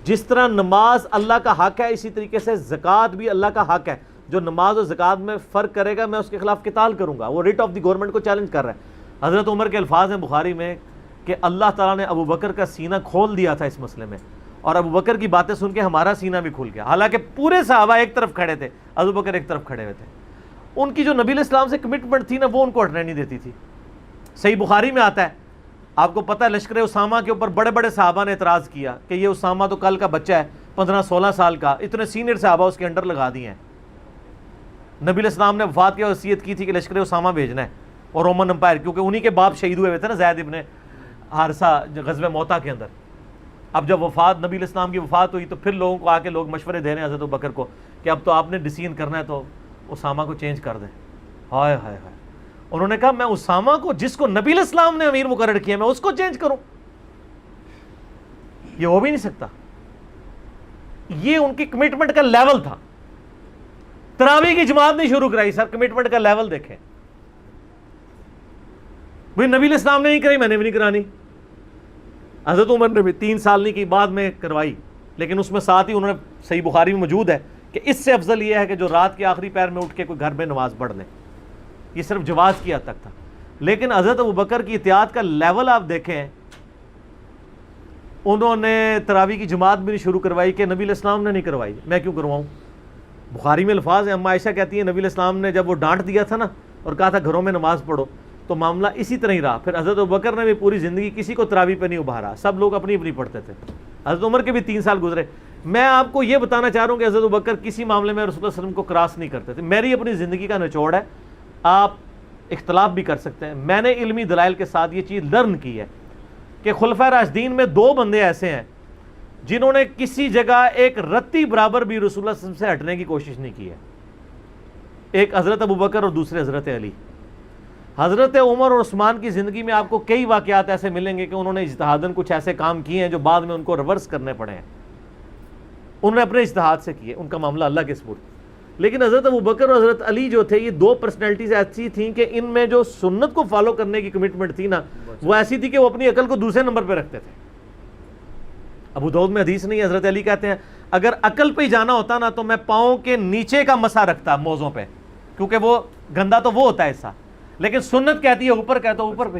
جس طرح نماز اللہ کا حق ہے اسی طریقے سے زکوٰۃ بھی اللہ کا حق ہے. جو نماز اور زکوٰۃ میں فرق کرے گا میں اس کے خلاف قتال کروں گا. وہ ریٹ آف دی گورنمنٹ کو چیلنج کر رہا ہے. حضرت عمر کے الفاظ ہیں بخاری میں کہ اللہ تعالیٰ نے ابوبکر کا سینہ کھول دیا تھا اس مسئلے میں، اور ابوبکر کی باتیں سن کے ہمارا سینہ بھی کھل گیا. حالانکہ پورے صحابہ ایک طرف کھڑے تھے، ابوبکر ایک طرف کھڑے ہوئے تھے. ان کی جو نبی علیہ السلام سے کمٹمنٹ تھی نا وہ ان کو ہٹنے نہیں دیتی تھی. صحیح بخاری میں آتا ہے، آپ کو پتہ ہے لشکر اسامہ کے اوپر بڑے بڑے صحابہ نے اعتراض کیا کہ یہ اسامہ تو کل کا بچہ ہے 15-16 سال کا، اتنے سینئر صحابہ اس کے انڈر لگا دیے ہیں. نبی علیہ السلام نے وفات کی وصیت کی تھی کہ لشکر اسامہ بھیجنا ہے اور رومن امپائر، کیونکہ انہی کے باپ شہید ہوئے تھے نا زید ابن حارثہ غزوہ موتا کے اندر. اب جب وفات نبی علیہ السلام کی وفات ہوئی تو پھر لوگوں کو آ کے لوگ مشورے دے رہے ہیں حضرت ابوبکر کو کہ اب تو آپ نے ڈیسیژن کرنا ہے تو اسامہ کو چینج کر دیں. ہائے ہائے ہائے، انہوں نے کہا میں اسامہ کو جس کو نبی علیہ السلام نے امیر مقرر کیا میں اس کو چینج کروں؟ یہ ہو بھی نہیں سکتا. یہ ان کی کمٹمنٹ کا لیول تھا. تراویح کی جماعت نہیں شروع کرائی، سر کمٹمنٹ کا لیول دیکھیں. بھئی نبی علیہ السلام نے نہیں کرائی، میں نے بھی نہیں کرانی. حضرت عمر نے بھی 3 سال نہیں کی، بعد میں کروائی، لیکن اس میں ساتھ ہی انہوں نے، صحیح بخاری میں موجود ہے کہ اس سے افضل یہ ہے کہ جو رات کے آخری پہر میں اٹھ کے کوئی گھر میں نماز پڑھ لیں. یہ صرف جواز کی حد تک تھا. لیکن حضرت ابوبکر کی احتیاط کا لیول آپ دیکھیں، انہوں نے تراویح کی جماعت بھی نہیں شروع کروائی کہ نبی علیہ السلام نے نہیں کروائی، میں کیوں کرواؤں؟ بخاری میں الفاظ ہیں، اما عائشہ کہتی ہیں نبی علیہ السلام نے جب وہ ڈانٹ دیا تھا نا اور کہا تھا گھروں میں نماز پڑھو تو معاملہ اسی طرح ہی رہا. پھر حضرت ابوبکر نے بھی پوری زندگی کسی کو تراویح پہ نہیں ابھارا، سب لوگ اپنی اپنی پڑھتے تھے. حضرت عمر کے بھی 3 سال گزرے. میں آپ کو یہ بتانا چاہ رہا ہوں کہ حضرت ابوبکر کسی معاملے میں رسول اللہ صلی اللہ علیہ وسلم کو کراس نہیں کرتے تھے. میری اپنی زندگی کا نچوڑ ہے، آپ اختلاف بھی کر سکتے ہیں. میں نے علمی دلائل کے ساتھ یہ چیز لرن کی ہے کہ خلفائے راشدین میں 2 بندے ایسے ہیں جنہوں نے کسی جگہ ایک رتی برابر بھی رسول اللہ صلی اللہ علیہ وسلم سے ہٹنے کی کوشش نہیں کی ہے. ایک حضرت ابوبکر اور دوسرے حضرت علی. حضرت عمر اور عثمان کی زندگی میں آپ کو کئی واقعات ایسے ملیں گے کہ انہوں نے اجتہاداً کچھ ایسے کام کیے ہیں جو بعد میں ان کو ریورس کرنے پڑے ہیں. انہوں نے اپنے اجتہاد سے کیے، ان کا معاملہ اللہ کے سپرد. لیکن حضرت ابوبکر اور حضرت علی جو تھے یہ 2 پرسنالٹیز ایسی تھیں کہ ان میں جو سنت کو فالو کرنے کی کمٹمنٹ تھی نا وہ ایسی تھی کہ وہ اپنی عقل کو دوسرے نمبر پہ رکھتے تھے. ابو داؤد میں حدیث نہیں ہے، حضرت علی کہتے ہیں اگر عقل پہ ہی جانا ہوتا نا تو میں پاؤں کے نیچے کا مسا رکھتا موزوں پہ، کیونکہ وہ گندا تو وہ ہوتا ہے ایسا، لیکن سنت کہتی ہے اوپر کہتا اوپر پہ.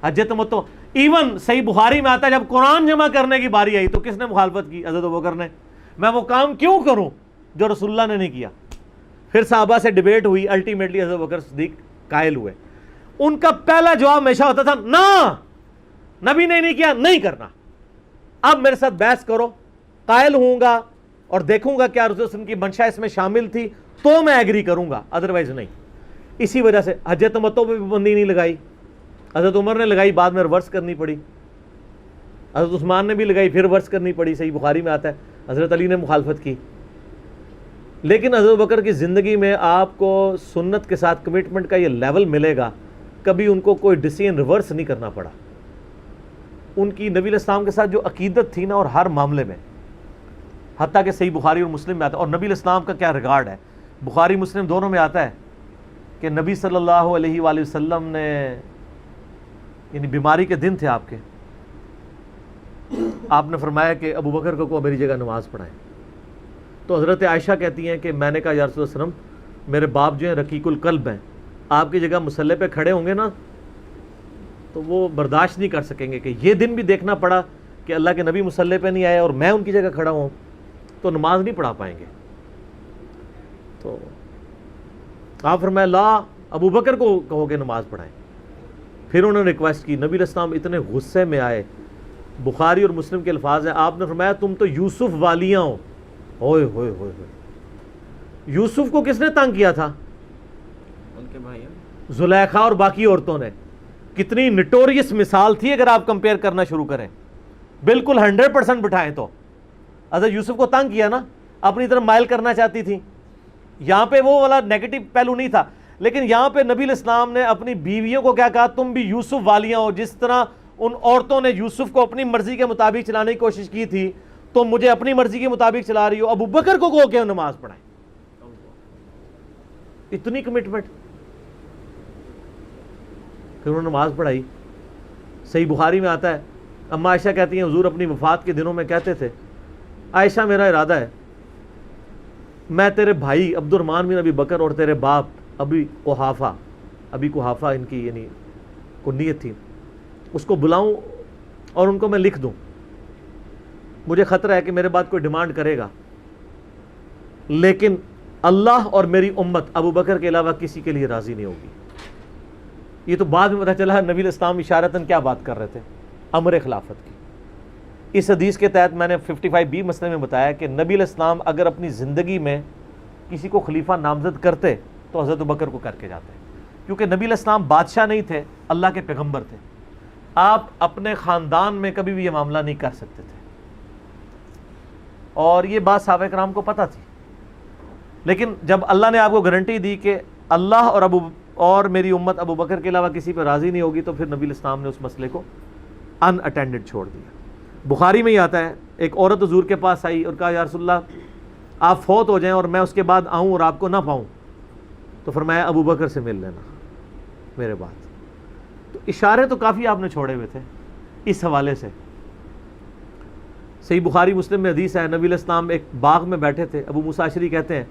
حج تمتع ایون صحیح بخاری میں آتا ہے جب قرآن جمع کرنے کی باری آئی تو کس نے مخالفت کی؟ حضرت ابوبکر نے. میں وہ کام کیوں کروں جو رسول اللہ نے نہیں کیا؟ پھر صحابہ سے ڈیبیٹ ہوئی، الٹیمیٹلی حضرت ابوبکر صدیق قائل ہوئے. ان کا پہلا جواب ہمیشہ ہوتا تھا نہ، نبی نے نہیں کیا، نہیں کرنا. اب میرے ساتھ بحث کرو، قائل ہوں گا اور دیکھوں گا کیا رسول اللہ کی منشا اس میں شامل تھی تو میں ایگری کروں گا، ادروائز نہیں. اسی وجہ سے حج تمتع پہ بھی پابندی نہیں لگائی. حضرت عمر نے لگائی، بعد میں ریورس کرنی پڑی. حضرت عثمان نے بھی لگائی، پھر ریورس کرنی پڑی. صحیح بخاری میں آتا ہے حضرت علی نے مخالفت کی. لیکن حضرت بکر کی زندگی میں آپ کو سنت کے ساتھ کمٹمنٹ کا یہ لیول ملے گا، کبھی ان کو کوئی ڈیسیژن ریورس نہیں کرنا پڑا. ان کی نبی علیہ السلام کے ساتھ جو عقیدت تھی نا، اور ہر معاملے میں، حتیٰ کہ صحیح بخاری اور مسلم میں آتا ہے. اور نبی علیہ السلام کا کیا ریگارڈ ہے، بخاری مسلم دونوں میں آتا ہے کہ نبی صلی اللہ علیہ وآلہ وسلم نے، یعنی بیماری کے دن تھے آپ کے، آپ نے فرمایا کہ ابو بکر کو میری جگہ نماز پڑھائیں. تو حضرت عائشہ کہتی ہیں کہ میں نے کہا یا رسول اللہ صلی اللہ علیہ وسلم، میرے باپ جو ہیں رقیق القلب ہیں، آپ کی جگہ مصلی پہ کھڑے ہوں گے نا تو وہ برداشت نہیں کر سکیں گے کہ یہ دن بھی دیکھنا پڑا کہ اللہ کے نبی مصلی پہ نہیں آئے اور میں ان کی جگہ کھڑا ہوں، تو نماز نہیں پڑھا پائیں گے. تو آپ فرمایا لا، ابو بکر کو کہو کہ نماز پڑھائیں. پھر انہوں نے ریکویسٹ کی، نبی علیہ السلام اتنے غصے میں آئے. بخاری اور مسلم کے الفاظ ہیں، آپ نے فرمایا تم تو یوسف والیاں ہو. ہوئے ہوئے ہوئے ہوئے. یوسف کو کس نے تنگ کیا تھا؟ ان کے بھائی زلیخا اور باقی عورتوں نے. کتنی نٹوریس مثال تھی اگر آپ کمپیئر کرنا شروع کریں. بالکل 100% بٹھائیں تو حضرت یوسف کو تنگ کیا نا، اپنی طرف مائل کرنا چاہتی تھی. یہاں پہ وہ والا نیگیٹو پہلو نہیں تھا، لیکن یہاں پہ نبی علیہ السلام نے اپنی بیویوں کو کیا کہا، تم بھی یوسف والیاں ہو. جس طرح ان عورتوں نے یوسف کو اپنی مرضی کے مطابق چلانے کی کوشش کی تھی، تو مجھے اپنی مرضی کے مطابق چلا رہی ہو. ابو بکر کو کہو کہ نماز پڑھائیں. اتنی کمٹمنٹ. پھر انہوں نے نماز پڑھائی. صحیح بخاری میں آتا ہے، اما عائشہ کہتی ہیں حضور اپنی وفات کے دنوں میں کہتے تھے، عائشہ میرا ارادہ ہے میں تیرے بھائی عبد الرحمن بن ابی بکر اور تیرے باپ ابی قحافہ ان کی یعنی کنیت تھی، اس کو بلاؤں اور ان کو میں لکھ دوں. مجھے خطرہ ہے کہ میرے بعد کوئی ڈیمانڈ کرے گا، لیکن اللہ اور میری امت ابو بکر کے علاوہ کسی کے لیے راضی نہیں ہوگی. یہ تو بعد میں پتہ چلا نبی علیہ السلام اشارتاً کیا بات کر رہے تھے، امر خلافت کی. اس حدیث کے تحت میں نے 55B مسئلے میں بتایا کہ نبی علیہ السلام اگر اپنی زندگی میں کسی کو خلیفہ نامزد کرتے تو حضرت بکر کو کر کے جاتے، کیونکہ نبی علیہ السلام بادشاہ نہیں تھے، اللہ کے پیغمبر تھے. آپ اپنے خاندان میں کبھی بھی یہ معاملہ نہیں کر سکتے تھے، اور یہ بات صحابہ کرام کو پتہ تھی. لیکن جب اللہ نے آپ کو گارنٹی دی کہ اللہ اور میری امت ابو بکر کے علاوہ کسی پہ راضی نہیں ہوگی، تو پھر نبی علیہ السلام نے اس مسئلے کو ان اٹینڈڈ چھوڑ دیا. بخاری میں ہی آتا ہے، ایک عورت حضور کے پاس آئی اور کہا یا رسول اللہ آپ فوت ہو جائیں اور میں اس کے بعد آؤں اور آپ کو نہ پاؤں، تو فرمایا ابو بکر سے مل لینا میرے بعد. تو اشارے تو کافی آپ نے چھوڑے ہوئے تھے اس حوالے سے. صحیح بخاری مسلم میں حدیث ہے، نبی علیہ السلام ایک باغ میں بیٹھے تھے، ابو موسیٰ اشعری کہتے ہیں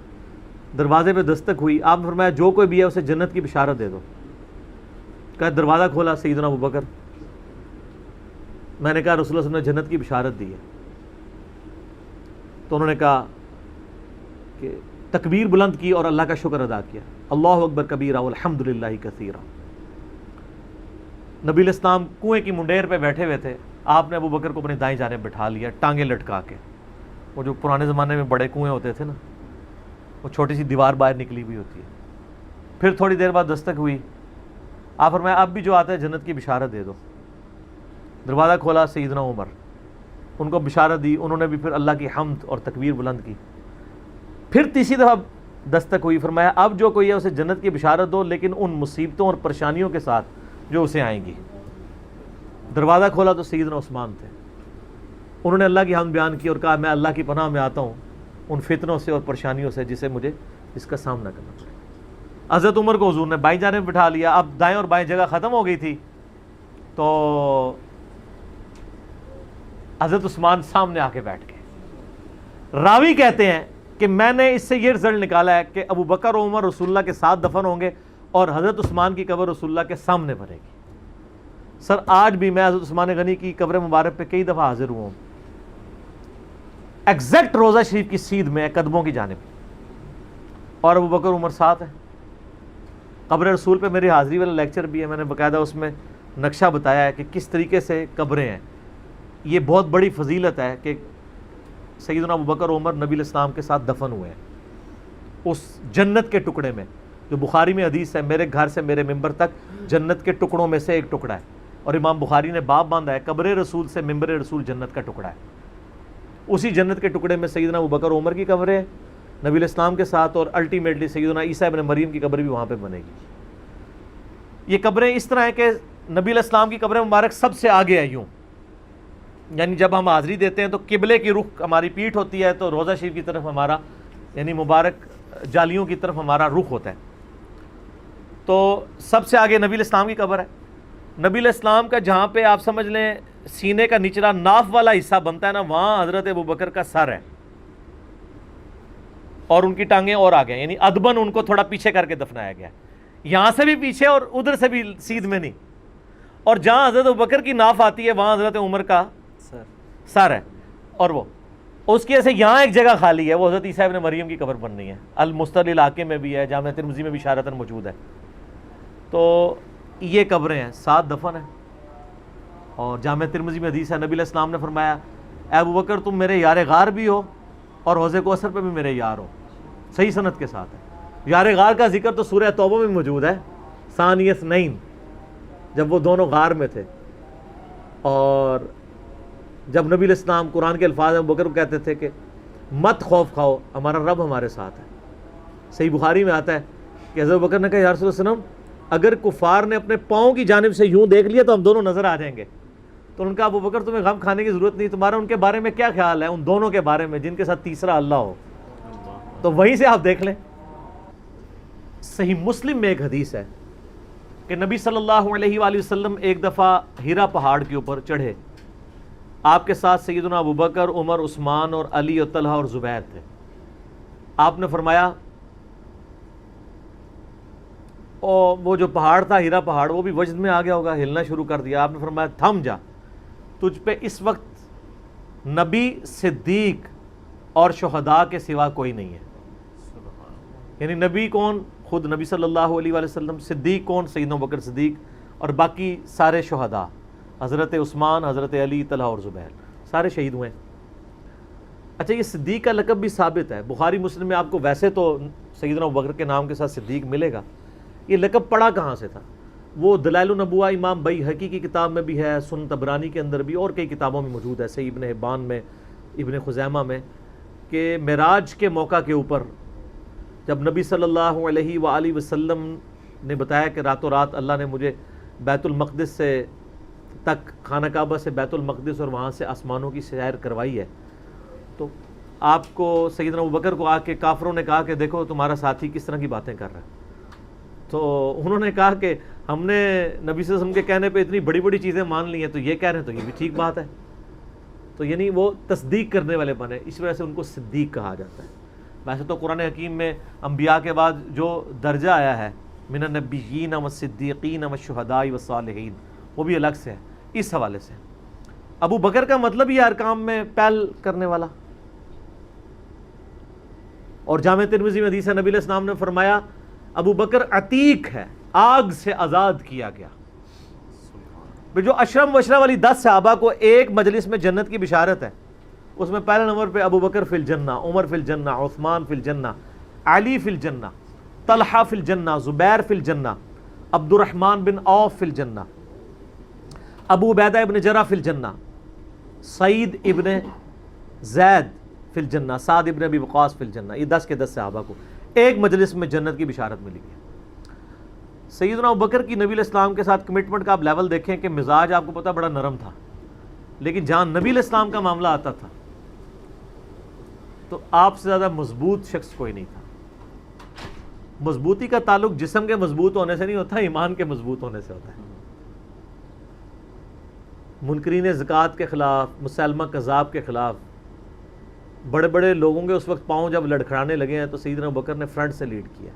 دروازے پہ دستک ہوئی، آپ نے فرمایا جو کوئی بھی ہے اسے جنت کی بشارت دے دو. کہا دروازہ کھولا سیدنا ابو بکر. میں نے کہا رسول اللہ صلی اللہ علیہ وسلم نے جنت کی بشارت دی ہے. تو انہوں نے کہا کہ تکبیر بلند کی اور اللہ کا شکر ادا کیا، اللہ اکبر کبیرہ والحمد للہ کثیرہ. نبی علیہ السلام کنویں کی منڈیر پہ بیٹھے ہوئے تھے، آپ نے ابو بکر کو اپنی دائیں جانب بٹھا لیا ٹانگیں لٹکا کے. وہ جو پرانے زمانے میں بڑے کنویں ہوتے تھے نا، وہ چھوٹی سی دیوار باہر نکلی ہوئی ہوتی ہے. پھر تھوڑی دیر بعد دستک ہوئی، آپ فرمایا اب بھی جو آتا ہے جنت کی بشارت دے دو. دروازہ کھولا سیدنا عمر، ان کو بشارت دی، انہوں نے بھی پھر اللہ کی حمد اور تکبیر بلند کی. پھر تیسری دفعہ دستک ہوئی، فرمایا اب جو کوئی ہے اسے جنت کی بشارت دو، لیکن ان مصیبتوں اور پریشانیوں کے ساتھ جو اسے آئیں گی. دروازہ کھولا تو سیدنا عثمان تھے، انہوں نے اللہ کی حمد بیان کی اور کہا میں اللہ کی پناہ میں آتا ہوں ان فتنوں سے اور پریشانیوں سے جس کا سامنا کرنا پڑے. حضرت عمر کو حضور نے بائیں جانب بٹھا لیا. اب دائیں اور بائیں جگہ ختم ہو گئی تھی، تو حضرت عثمان سامنے آ کے بیٹھ گئے. راوی کہتے ہیں کہ میں نے اس سے یہ رزلٹ نکالا ہے کہ ابو بکر و عمر رسول اللہ کے ساتھ دفن ہوں گے اور حضرت عثمان کی قبر رسول اللہ کے سامنے بنے گی. سر آج بھی میں حضرت عثمان غنی کی قبر مبارک پہ کئی دفعہ حاضر ہوا ہوں، ایگزیکٹ روضہ شریف کی سیدھ میں قدموں کی جانب، اور ابو بکر عمر ساتھ ہیں. قبر رسول پہ میری حاضری والا لیکچر بھی ہے، میں نے باقاعدہ اس میں نقشہ بتایا ہے کہ کس طریقے سے قبریں ہیں. یہ بہت بڑی فضیلت ہے کہ سیدنا ابو بکر عمر نبی علیہ السلام کے ساتھ دفن ہوئے ہیں اس جنت کے ٹکڑے میں، جو بخاری میں حدیث ہے میرے گھر سے میرے ممبر تک جنت کے ٹکڑوں میں سے ایک ٹکڑا ہے. اور امام بخاری نے باب باندھا ہے قبر رسول سے ممبر رسول جنت کا ٹکڑا ہے. اسی جنت کے ٹکڑے میں سیدنا ابو بکر عمر کی قبر ہے، نبی علیہ السلام کے ساتھ، اور الٹیمیٹلی سیدنا عیسیٰ ابن مریم کی قبر بھی وہاں پہ بنے گی۔ یہ قبریں اس طرح ہیں کہ نبی علیہ السلام کی قبر مبارک سب سے آگے ہے یوں، یعنی جب ہم حاضری دیتے ہیں تو قبلے کی رخ ہماری پیٹھ ہوتی ہے، تو روضہ شریف کی طرف ہمارا یعنی مبارک جالیوں کی طرف ہمارا رخ ہوتا ہے، تو سب سے آگے نبی علیہ السلام کی قبر ہے۔ نبی علیہ السلام کا جہاں پہ آپ سمجھ لیں سینے کا نچلا ناف والا حصہ بنتا ہے نا، وہاں حضرت ابوبکر کا سر ہے اور ان کی ٹانگیں اور آگے ہیں، یعنی ادبن ان کو تھوڑا پیچھے کر کے دفنایا گیا ہے، یہاں سے بھی پیچھے اور ادھر سے بھی سیدھ میں نہیں، اور جہاں حضرت ابوبکر کی ناف آتی ہے وہاں حضرت عمر کا سر ہے، اور وہ اس کی ایسے یہاں ایک جگہ خالی ہے، وہ حضرت عیسیٰ ابن مریم کی قبر بننی ہے، المستر علاقے میں بھی ہے، جامعہ ترمذی میں بھی اشارتاً موجود ہے۔ تو یہ قبریں ہیں، 7 دفن ہیں، اور جامعہ ترمذی میں حدیث ہے نبی علیہ السلام نے فرمایا اے ابوبکر تم میرے یار غار بھی ہو اور حوض کوثر پہ بھی میرے یار ہو، صحیح سند کے ساتھ ہے۔ یار غار کا ذکر تو سورہ توبہ میں موجود ہے، ثانی اثنین، جب وہ دونوں غار میں تھے، اور جب نبی علیہ السلام قرآن کے الفاظ میں ابوبکر کو کہتے تھے کہ مت خوف کھاؤ، ہمارا رب ہمارے ساتھ ہے۔ صحیح بخاری میں آتا ہے کہ حضرت ابوبکر نے کہا یا رسول اللہ صلی اللہ علیہ وسلم اگر کفار نے اپنے پاؤں کی جانب سے یوں دیکھ لیا تو ہم دونوں نظر آ جائیں گے۔ تو ان کا ابوبکر تمہیں غم کھانے کی ضرورت نہیں، تمہارا ان کے بارے میں کیا خیال ہے، ان دونوں کے بارے میں جن کے ساتھ تیسرا اللہ ہو، تو وہیں سے آپ دیکھ لیں۔ صحیح مسلم میں ایک حدیث ہے کہ نبی صلی اللہ علیہ وآلہ وسلم ایک دفعہ ہیرا پہاڑ کے اوپر چڑھے، آپ کے ساتھ سیدنا ابوبکر، عمر، عثمان اور علی اور طلحہ اور زبیر تھے۔ آپ نے فرمایا اور وہ جو پہاڑ تھا ہیرا پہاڑ وہ بھی وجد میں آ گیا ہوگا، ہلنا شروع کر دیا۔ آپ نے فرمایا تھم جا، تجھ پہ اس وقت نبی، صدیق اور شہداء کے سوا کوئی نہیں ہے۔ یعنی نبی کون؟ خود نبی صلی اللہ علیہ وآلہ وسلم۔ صدیق کون؟ سیدنا ابوبکر صدیق، اور باقی سارے شہداء، حضرت عثمان، حضرت علی، طلحہ اور زبیر، سارے شہید ہوئے۔ اچھا یہ صدیق کا لقب بھی ثابت ہے، بخاری مسلم میں آپ کو ویسے تو سیدنا ابوبکر کے نام کے ساتھ صدیق ملے گا، یہ لقب پڑا کہاں سے تھا؟ وہ دلائل النبوہ امام بیہقی کی کتاب میں بھی ہے، سنن طبرانی کے اندر بھی، اور کئی کتابوں میں موجود ہے، صحیح ابن حبان میں، ابن خزیمہ میں، کہ معراج کے موقع کے اوپر جب نبی صلی اللہ علیہ وآلہ وسلم نے بتایا کہ راتوں رات اللہ نے مجھے بیت المقدس سے تک، خانہ کعبہ سے بیت المقدس اور وہاں سے آسمانوں کی سیر کروائی ہے، تو آپ کو سیدنا ابوبکر کو آ کے کافروں نے کہا کہ دیکھو تمہارا ساتھی کس طرح کی باتیں کر رہا ہے۔ تو انہوں نے کہا کہ ہم نے نبی صلی اللہ علیہ وسلم کے کہنے پہ اتنی بڑی بڑی چیزیں مان لی ہیں، تو یہ کہہ رہے ہیں تو یہ بھی ٹھیک بات ہے۔ تو یعنی وہ تصدیق کرنے والے بنے، اس وجہ سے ان کو صدیق کہا جاتا ہے۔ ویسے تو قرآن حکیم میں انبیاء کے بعد جو درجہ آیا ہے من النبیین والصدیقین والشہداء والصالحین، وہ بھی الگ سے ہے اس حوالے سے۔ ابو بکر کا مطلب یہ ارکام میں پہل کرنے والا، اور جامع ترمذی میں حدیث ہے نبی علیہ السلام نے فرمایا ابو بکر عتیق ہے، آگ سے آزاد کیا گیا۔ جو اشرم وشرہ والی 10 صحابہ کو ایک مجلس میں جنت کی بشارت ہے، اس میں پہلے نمبر پہ ابو بکر فی الجنہ، عمر فی الجنہ، عثمان فی الجنہ، علی فی الجنہ، طلحہ فی الجنہ، زبیر فی الجنہ، عبد الرحمن بن عوف فی الجنہ، ابو عبیدہ ابن جرح فی الجنہ، سعید ابن زید فی الجنہ، سعد ابن ابی وقاص فی الجنہ۔ یہ 10 کے 10 صحابہ کو ایک مجلس میں جنت کی بشارت ملی ہے۔ سیدنا ابوبکر کی نبی علیہ السلام کے ساتھ کمٹمنٹ کا آپ لیول دیکھیں کہ مزاج آپ کو پتہ بڑا نرم تھا، لیکن جہاں نبی علیہ السلام کا معاملہ آتا تھا تو آپ سے زیادہ مضبوط شخص کوئی نہیں تھا۔ مضبوطی کا تعلق جسم کے مضبوط ہونے سے نہیں ہوتا، ایمان کے مضبوط ہونے سے ہوتا ہے۔ منکرین زکوٰۃ کے خلاف، مسلمہ کذاب کے خلاف بڑے بڑے لوگوں کے اس وقت پاؤں جب لڑکھڑانے لگے ہیں تو سیدنا ابوبکر نے فرنٹ سے لیڈ کیا۔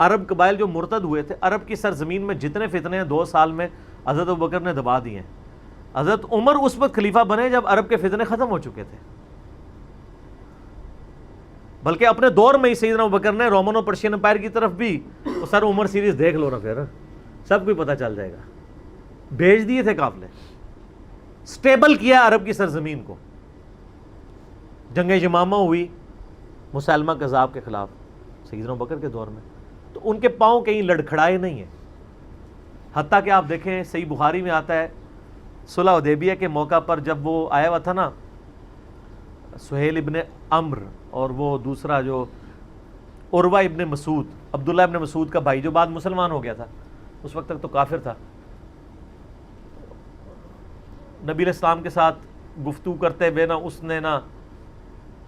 عرب قبائل جو مرتد ہوئے تھے، عرب کی سرزمین میں جتنے فتنے ہیں 2 سال میں حضرت ابوبکر نے دبا دیے ہیں۔ حضرت عمر اس وقت خلیفہ بنے جب عرب کے فتنے ختم ہو چکے تھے، بلکہ اپنے دور میں ہی سیدنا ابوبکر نے رومن اور پرشین امپائر کی طرف بھی سر عمر سیریز دیکھ لو نا، پھر سب کوئی پتہ چل جائے گا، بھیج دیے تھے قافلے، سٹیبل کیا عرب کی سرزمین کو۔ جنگ یمامہ ہوئی مسلمہ کذاب کے خلاف سیدنا ابوبکر کے دور میں، تو ان کے پاؤں کہیں لڑکھڑائے نہیں ہیں۔ حتیٰ کہ آپ دیکھیں صحیح بخاری میں آتا ہے صلح حدیبیہ کے موقع پر جب وہ آیا ہوا تھا نا سہیل ابن عمر اور وہ دوسرا جو عروہ ابن مسعود، عبداللہ ابن مسعود کا بھائی جو بعد مسلمان ہو گیا تھا، اس وقت تک تو کافر تھا، نبی علیہ السلام کے ساتھ گفتگو کرتے ہوئے نا اس نے نا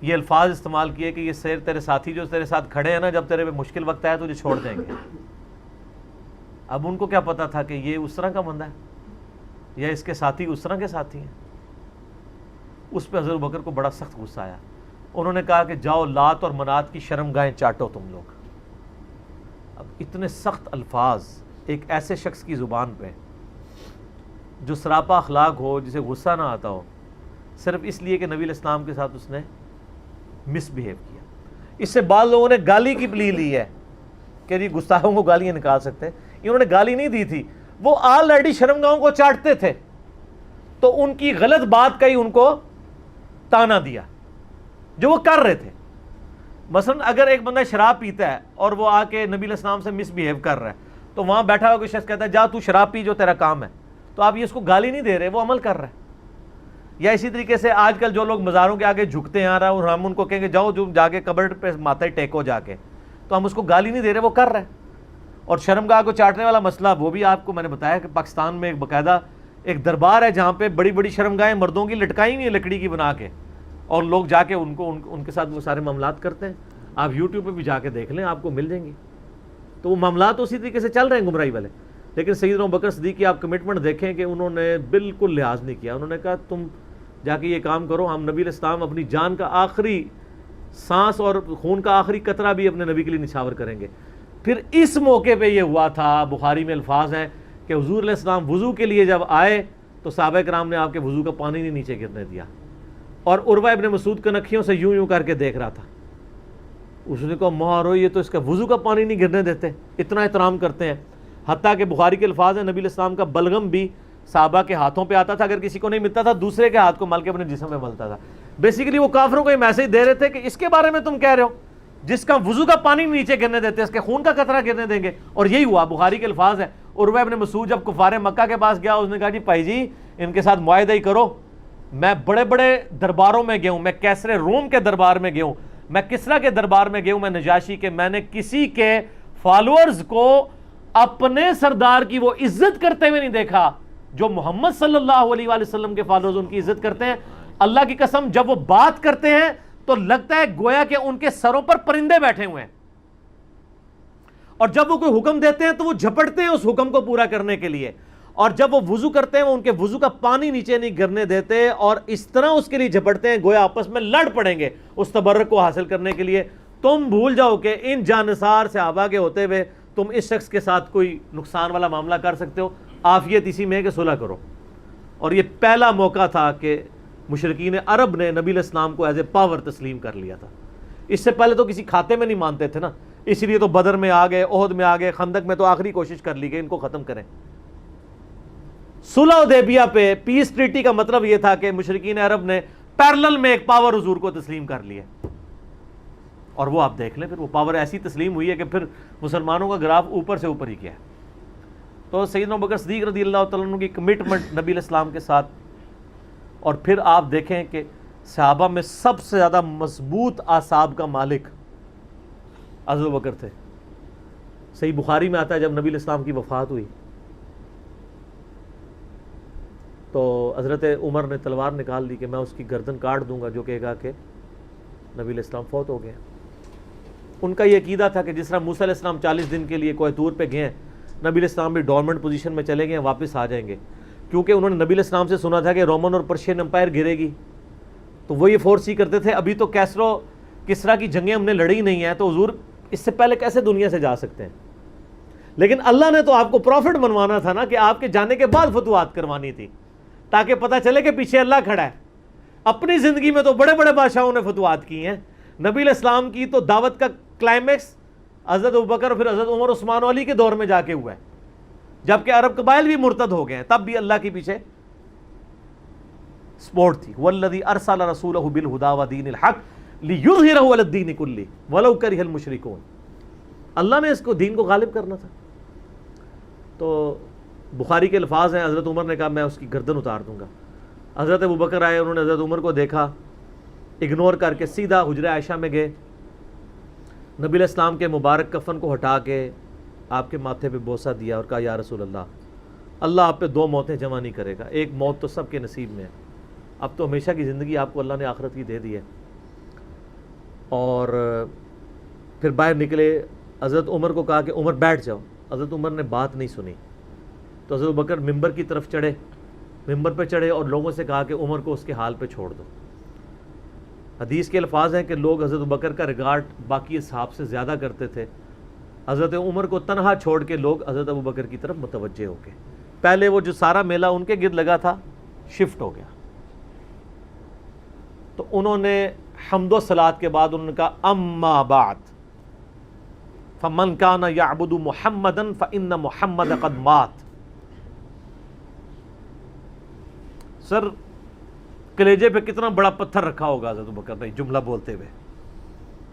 یہ الفاظ استعمال کیے کہ یہ تیرے ساتھی جو تیرے ساتھ کھڑے ہیں نا، جب تیرے پہ مشکل وقت آیا تو تجھے چھوڑ دیں گے۔ اب ان کو کیا پتا تھا کہ یہ اس طرح کا بندہ ہے یا اس کے ساتھی اس طرح کے ساتھی ہیں۔ اس پہ حضرت ابوبکر کو بڑا سخت غصہ آیا، انہوں نے کہا کہ جاؤ لات اور منات کی شرمگاہیں چاٹو تم لوگ۔ اب اتنے سخت الفاظ ایک ایسے شخص کی زبان پہ جو سراپا اخلاق ہو، جسے غصہ نہ آتا ہو، صرف اس لیے کہ نبی علیہ السلام کے ساتھ اس نے مس بہیو کیا۔ اس سے بعض لوگوں نے گالی کی پلی لی ہے کہ جی گستاخوں کو گالیاں نکال سکتے ہیں، انہوں نے گالی نہیں دی تھی، وہ آلریڈی شرمگاہوں کو چاٹتے تھے، تو ان کی غلط بات کا ہی ان کو تانا دیا جو وہ کر رہے تھے۔ مثلا اگر ایک بندہ شراب پیتا ہے اور وہ آ کے نبی علیہ السلام سے مس بہیو کر رہا ہے، تو وہاں بیٹھا ہوا کوئی شخص کہتا ہے جا تو شراب پی، جو تیرا کام ہے، تو آپ یہ اس کو گالی نہیں دے رہے، وہ عمل کر رہا ہے۔ یا اسی طریقے سے آج کل جو لوگ مزاروں کے آگے جھکتے ہیں اور ہم ان کو کہیں گے جاؤ جو جا کے قبر پہ ماتھا ٹیکو جا کے، تو ہم اس کو گالی نہیں دے رہے، وہ کر رہے ہیں۔ اور شرمگاہ کو چاٹنے والا مسئلہ وہ بھی آپ کو میں نے بتایا کہ پاکستان میں ایک باقاعدہ ایک دربار ہے جہاں پہ بڑی بڑی شرمگاہیں مردوں کی لٹکائی ہوئی ہیں لکڑی کی بنا کے، اور لوگ جا کے ان کے ساتھ وہ سارے معاملات کرتے ہیں۔ آپ یوٹیوب پہ بھی جا کے دیکھ لیں، آپ کو مل جائیں گی۔ تو وہ معاملات اسی طریقے سے چل رہے ہیں گمراہی والے۔ لیکن سیدنا ابوبکر صدیق کی آپ کمٹمنٹ دیکھیں کہ انہوں نے بالکل لحاظ نہیں کیا، انہوں نے کہا تم جا کے یہ کام کرو، ہم نبی علیہ السلام اپنی جان کا آخری سانس اور خون کا آخری قطرہ بھی اپنے نبی کے لیے نچھاور کریں گے۔ پھر اس موقع پہ یہ ہوا تھا، بخاری میں الفاظ ہیں کہ حضور علیہ السلام وضو کے لیے جب آئے تو صحابہ کرام نے آپ کے وضو کا پانی نہیں نیچے گرنے دیا، اور عروہ ابن مسعود کنکھیوں سے یوں کر کے دیکھ رہا تھا۔ اس نے کہا مارو یہ تو اس کا وضو کا پانی نہیں گرنے دیتے، اتنا احترام کرتے ہیں۔ حتیٰ کہ بخاری کے الفاظ ہیں نبی علیہ السلام کا بلغم بھی صحابہ کے ہاتھوں پہ آتا تھا، اگر کسی کو نہیں ملتا تھا دوسرے کے ہاتھ کو مل کے اپنے جسم میں ملتا تھا۔ بیسیکلی وہ کافروں کو یہ میسج دے رہے تھے کہ اس کے بارے میں تم کہہ رہے ہو جس کا وضو کا پانی نیچے گرنے دیتے، اس کے خون کا قطرہ گرنے دیں گے؟ اور یہی ہوا، بخاری کے الفاظ ہیں۔ عروہ ابن مسعود جب کفار مکہ کے پاس گیا، اس نے کہا جی بھائی جی ان کے ساتھ معاہدہ ہی کرو، میں بڑے بڑے درباروں میں گیا ہوں، میں کیسر روم کے دربار میں گیا ہوں، میں کسریٰ کے دربار میں گیا ہوں، میں نجاشی کے، میں نے کسی کے فالوورز کو اپنے سردار کی وہ عزت کرتے ہوئے نہیں دیکھا جو محمد صلی اللہ علیہ وآلہ وسلم کے فالوورز ان کی عزت کرتے ہیں۔ اللہ کی قسم جب وہ بات کرتے ہیں تو لگتا ہے گویا کہ ان کے سروں پر پرندے بیٹھے ہوئے ہیں، اور جب وہ کوئی حکم دیتے ہیں تو وہ جھپٹتے ہیں اس حکم کو پورا کرنے کے لیے، اور جب وہ وضو کرتے ہیں وہ ان کے وضو کا پانی نیچے نہیں گرنے دیتے، اور اس طرح اس کے لیے جھپٹتے ہیں گویا آپس میں لڑ پڑیں گے اس تبرک کو حاصل کرنے کے لیے۔ تم بھول جاؤ کہ ان جانثار صحابہ کے ہوتے ہوئے تم اس شخص کے ساتھ کوئی نقصان والا معاملہ کر سکتے ہو؟ عافیت اسی میں ہے کہ صلح کرو۔ اور یہ پہلا موقع تھا کہ مشرکین عرب نے نبی علیہ السلام کو ایز اے پاور تسلیم کر لیا تھا۔ اس سے پہلے تو کسی کھاتے میں نہیں مانتے تھے نا، اس لیے تو بدر میں آ گئے، احد میں آ گئے، خندق میں تو آخری کوشش کر لی کہ ان کو ختم کریں۔ صلح حدیبیہ پہ پیس ٹریٹی کا مطلب یہ تھا کہ مشرکین عرب نے پیرلل میں ایک پاور حضور کو تسلیم کر لیا، اور وہ آپ دیکھ لیں پھر وہ پاور ایسی تسلیم ہوئی ہے کہ پھر مسلمانوں کا گراف اوپر سے اوپر ہی گیا ہے۔ تو سیدنا ابوبکر صدیق رضی اللہ تعالیٰ عنہ کی کمٹمنٹ نبی علیہ السلام کے ساتھ، اور پھر آپ دیکھیں کہ صحابہ میں سب سے زیادہ مضبوط اعصاب کا مالک حضرت ابوبکر تھے۔ صحیح بخاری میں آتا ہے جب نبی علیہ السلام کی وفات ہوئی تو حضرت عمر نے تلوار نکال دی کہ میں اس کی گردن کاٹ دوں گا جو کہے گا کہ نبی علیہ السلام فوت ہو گئے۔ ان کا یہ عقیدہ تھا کہ جس طرح موسیٰ علیہ السلام 40 دن کے لیے کوہ طور پہ گئے ہیں، نبی علیہ السلام بھی ڈورمنٹ پوزیشن میں چلے گئے، واپس آ جائیں گے، کیونکہ انہوں نے نبی علیہ السلام سے سنا تھا کہ رومن اور پرشین امپائر گرے گی، تو وہ یہ فورس ہی کرتے تھے ابھی تو کسریٰ کی جنگیں ہم نے لڑی نہیں ہیں، تو حضور اس سے پہلے کیسے دنیا سے جا سکتے ہیں؟ لیکن اللہ نے تو آپ کو پروفٹ بنوانا تھا نا، کہ آپ کے جانے کے بعد فتوحات کروانی تھی تاکہ پتہ چلے کہ پیچھے اللہ کھڑا ہے۔ اپنی زندگی میں تو بڑے بڑے بادشاہوں نے فتوحات کی ہیں، نبی علیہ السلام کی تو دعوت کا کلائمیکس حضرت ابوبکر اور پھر حضرت عمر عثمان و علی کے دور میں جا کے ہوا ہے، جبکہ عرب قبائل بھی مرتد ہو گئے ہیں، تب بھی اللہ کے پیچھے سپورٹ تھی۔ والذی ارسل رسولہ بالہدی ودین الحق لیظہرہ علی الدین کلہ ولو کرہ المشرکون۔ اللہ نے اس کو دین کو غالب کرنا تھا۔ تو بخاری کے الفاظ ہیں، حضرت عمر نے کہا میں اس کی گردن اتار دوں گا۔ حضرت ابوبکر آئے، انہوں نے حضرت عمر کو دیکھا اگنور کر کے سیدھا حجرہ عائشہ میں گئے، نبی علیہ السلام کے مبارک کفن کو ہٹا کے آپ کے ماتھے پہ بوسہ دیا اور کہا یا رسول اللہ آپ پہ 2 موتیں جمع نہیں کرے گا، ایک موت تو سب کے نصیب میں ہے، اب تو ہمیشہ کی زندگی آپ کو اللہ نے آخرت کی دے دی ہے۔ اور پھر باہر نکلے، حضرت عمر کو کہا کہ عمر بیٹھ جاؤ، حضرت عمر نے بات نہیں سنی، تو حضرت ابوبکر ممبر کی طرف چڑھے، ممبر پہ چڑھے اور لوگوں سے کہا کہ عمر کو اس کے حال پہ چھوڑ دو۔ حدیث کے الفاظ ہیں کہ لوگ حضرت ابوبکر کا ریگارڈ باقی اصحاب سے زیادہ کرتے تھے، حضرت عمر کو تنہا چھوڑ کے لوگ حضرت ابوبکر کی طرف متوجہ ہو گئے۔ پہلے وہ جو سارا میلہ ان کے گرد لگا تھا شفٹ ہو گیا، تو انہوں نے حمد و صلات کے بعد انہوں نے کہا اما بعد فمن کان یعبد محمدا فان محمد قد مات۔ سر کلیجے پہ کتنا بڑا پتھر رکھا ہوگا حضرت ابوبکر نے جملہ بولتے ہوئے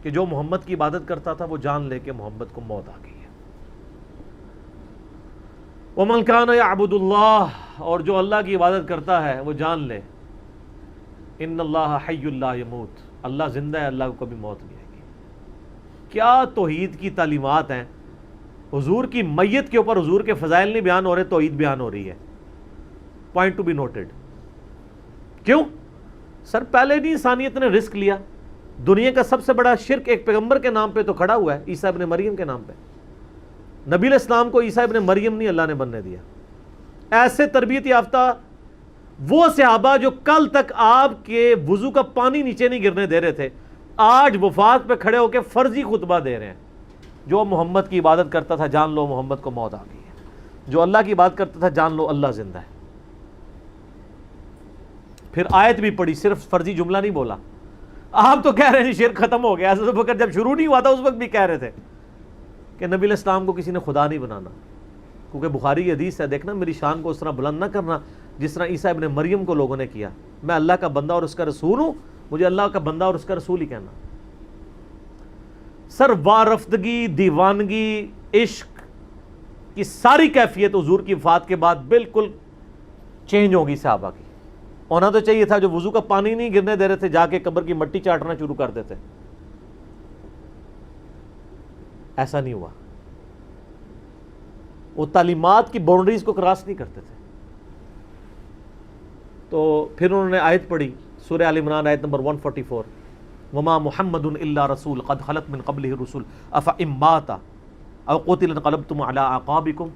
کہ جو محمد کی عبادت کرتا تھا وہ جان لے کہ محمد کو موت آ گئی ہے۔ ومن کان یعبد اللہ، اور جو اللہ کی عبادت کرتا ہے وہ جان لے ان اللہ حی لا یموت، اللہ زندہ ہے، اللہ کو کبھی موت نہیں آئے گی۔ کیا توحید کی تعلیمات ہیں، حضور کی میت کے اوپر حضور کے فضائل نہیں بیان ہو رہے، توحید بیان ہو رہی ہے۔ Point to be noted. کیوں؟ سر پہلے نہیں انسانیت نے رسک لیا، دنیا کا سب سے بڑا شرک ایک پیغمبر کے نام پہ تو کھڑا ہوا ہے، عیسیٰ ابن مریم کے نام پہ۔ نبی علیہ السلام کو عیسیٰ ابن مریم نہیں اللہ نے بننے دیا۔ ایسے تربیت یافتہ وہ صحابہ جو کل تک آپ کے وضو کا پانی نیچے نہیں گرنے دے رہے تھے، آج وفات پہ کھڑے ہو کے فرضی خطبہ دے رہے ہیں، جو محمد کی عبادت کرتا تھا جان لو محمد کو موت آ گئی ہے، جو اللہ کی عبادت کرتا تھا جان لو اللہ زندہ ہے۔ پھر آیت بھی پڑھی، صرف فرضی جملہ نہیں بولا۔ آپ تو کہہ رہے ہیں شرک ختم ہو گیا، حضرت ابوبکر جب شروع نہیں ہوا تھا اس وقت بھی کہہ رہے تھے کہ نبی علیہ السلام کو کسی نے خدا نہیں بنانا، کیونکہ بخاری کی حدیث ہے، دیکھنا میری شان کو اس طرح بلند نہ کرنا جس طرح عیسیٰ ابن مریم کو لوگوں نے کیا، میں اللہ کا بندہ اور اس کا رسول ہوں، مجھے اللہ کا بندہ اور اس کا رسول ہی کہنا۔ سر وارفتگی، دیوانگی، عشق کی ساری کیفیت حضور کی وفات کے بعد بالکل چینج ہوگی صحابہ کی۔ ہونا تو چاہیے تھا جو وضو کا پانی نہیں گرنے دے رہے تھے جا کے قبر کی مٹی چاٹنا شروع کر دیتے، ایسا نہیں ہوا۔ وہ تعلیمات کی باؤنڈریز کو کراس نہیں کرتے تھے۔ تو پھر انہوں نے آیت پڑھی، سورہ آل عمران آیت نمبر 144، وما محمد الا رسول قد خلت من قبلہ الرسل افإن مات او قتل انقلبتم علی اعقابکم۔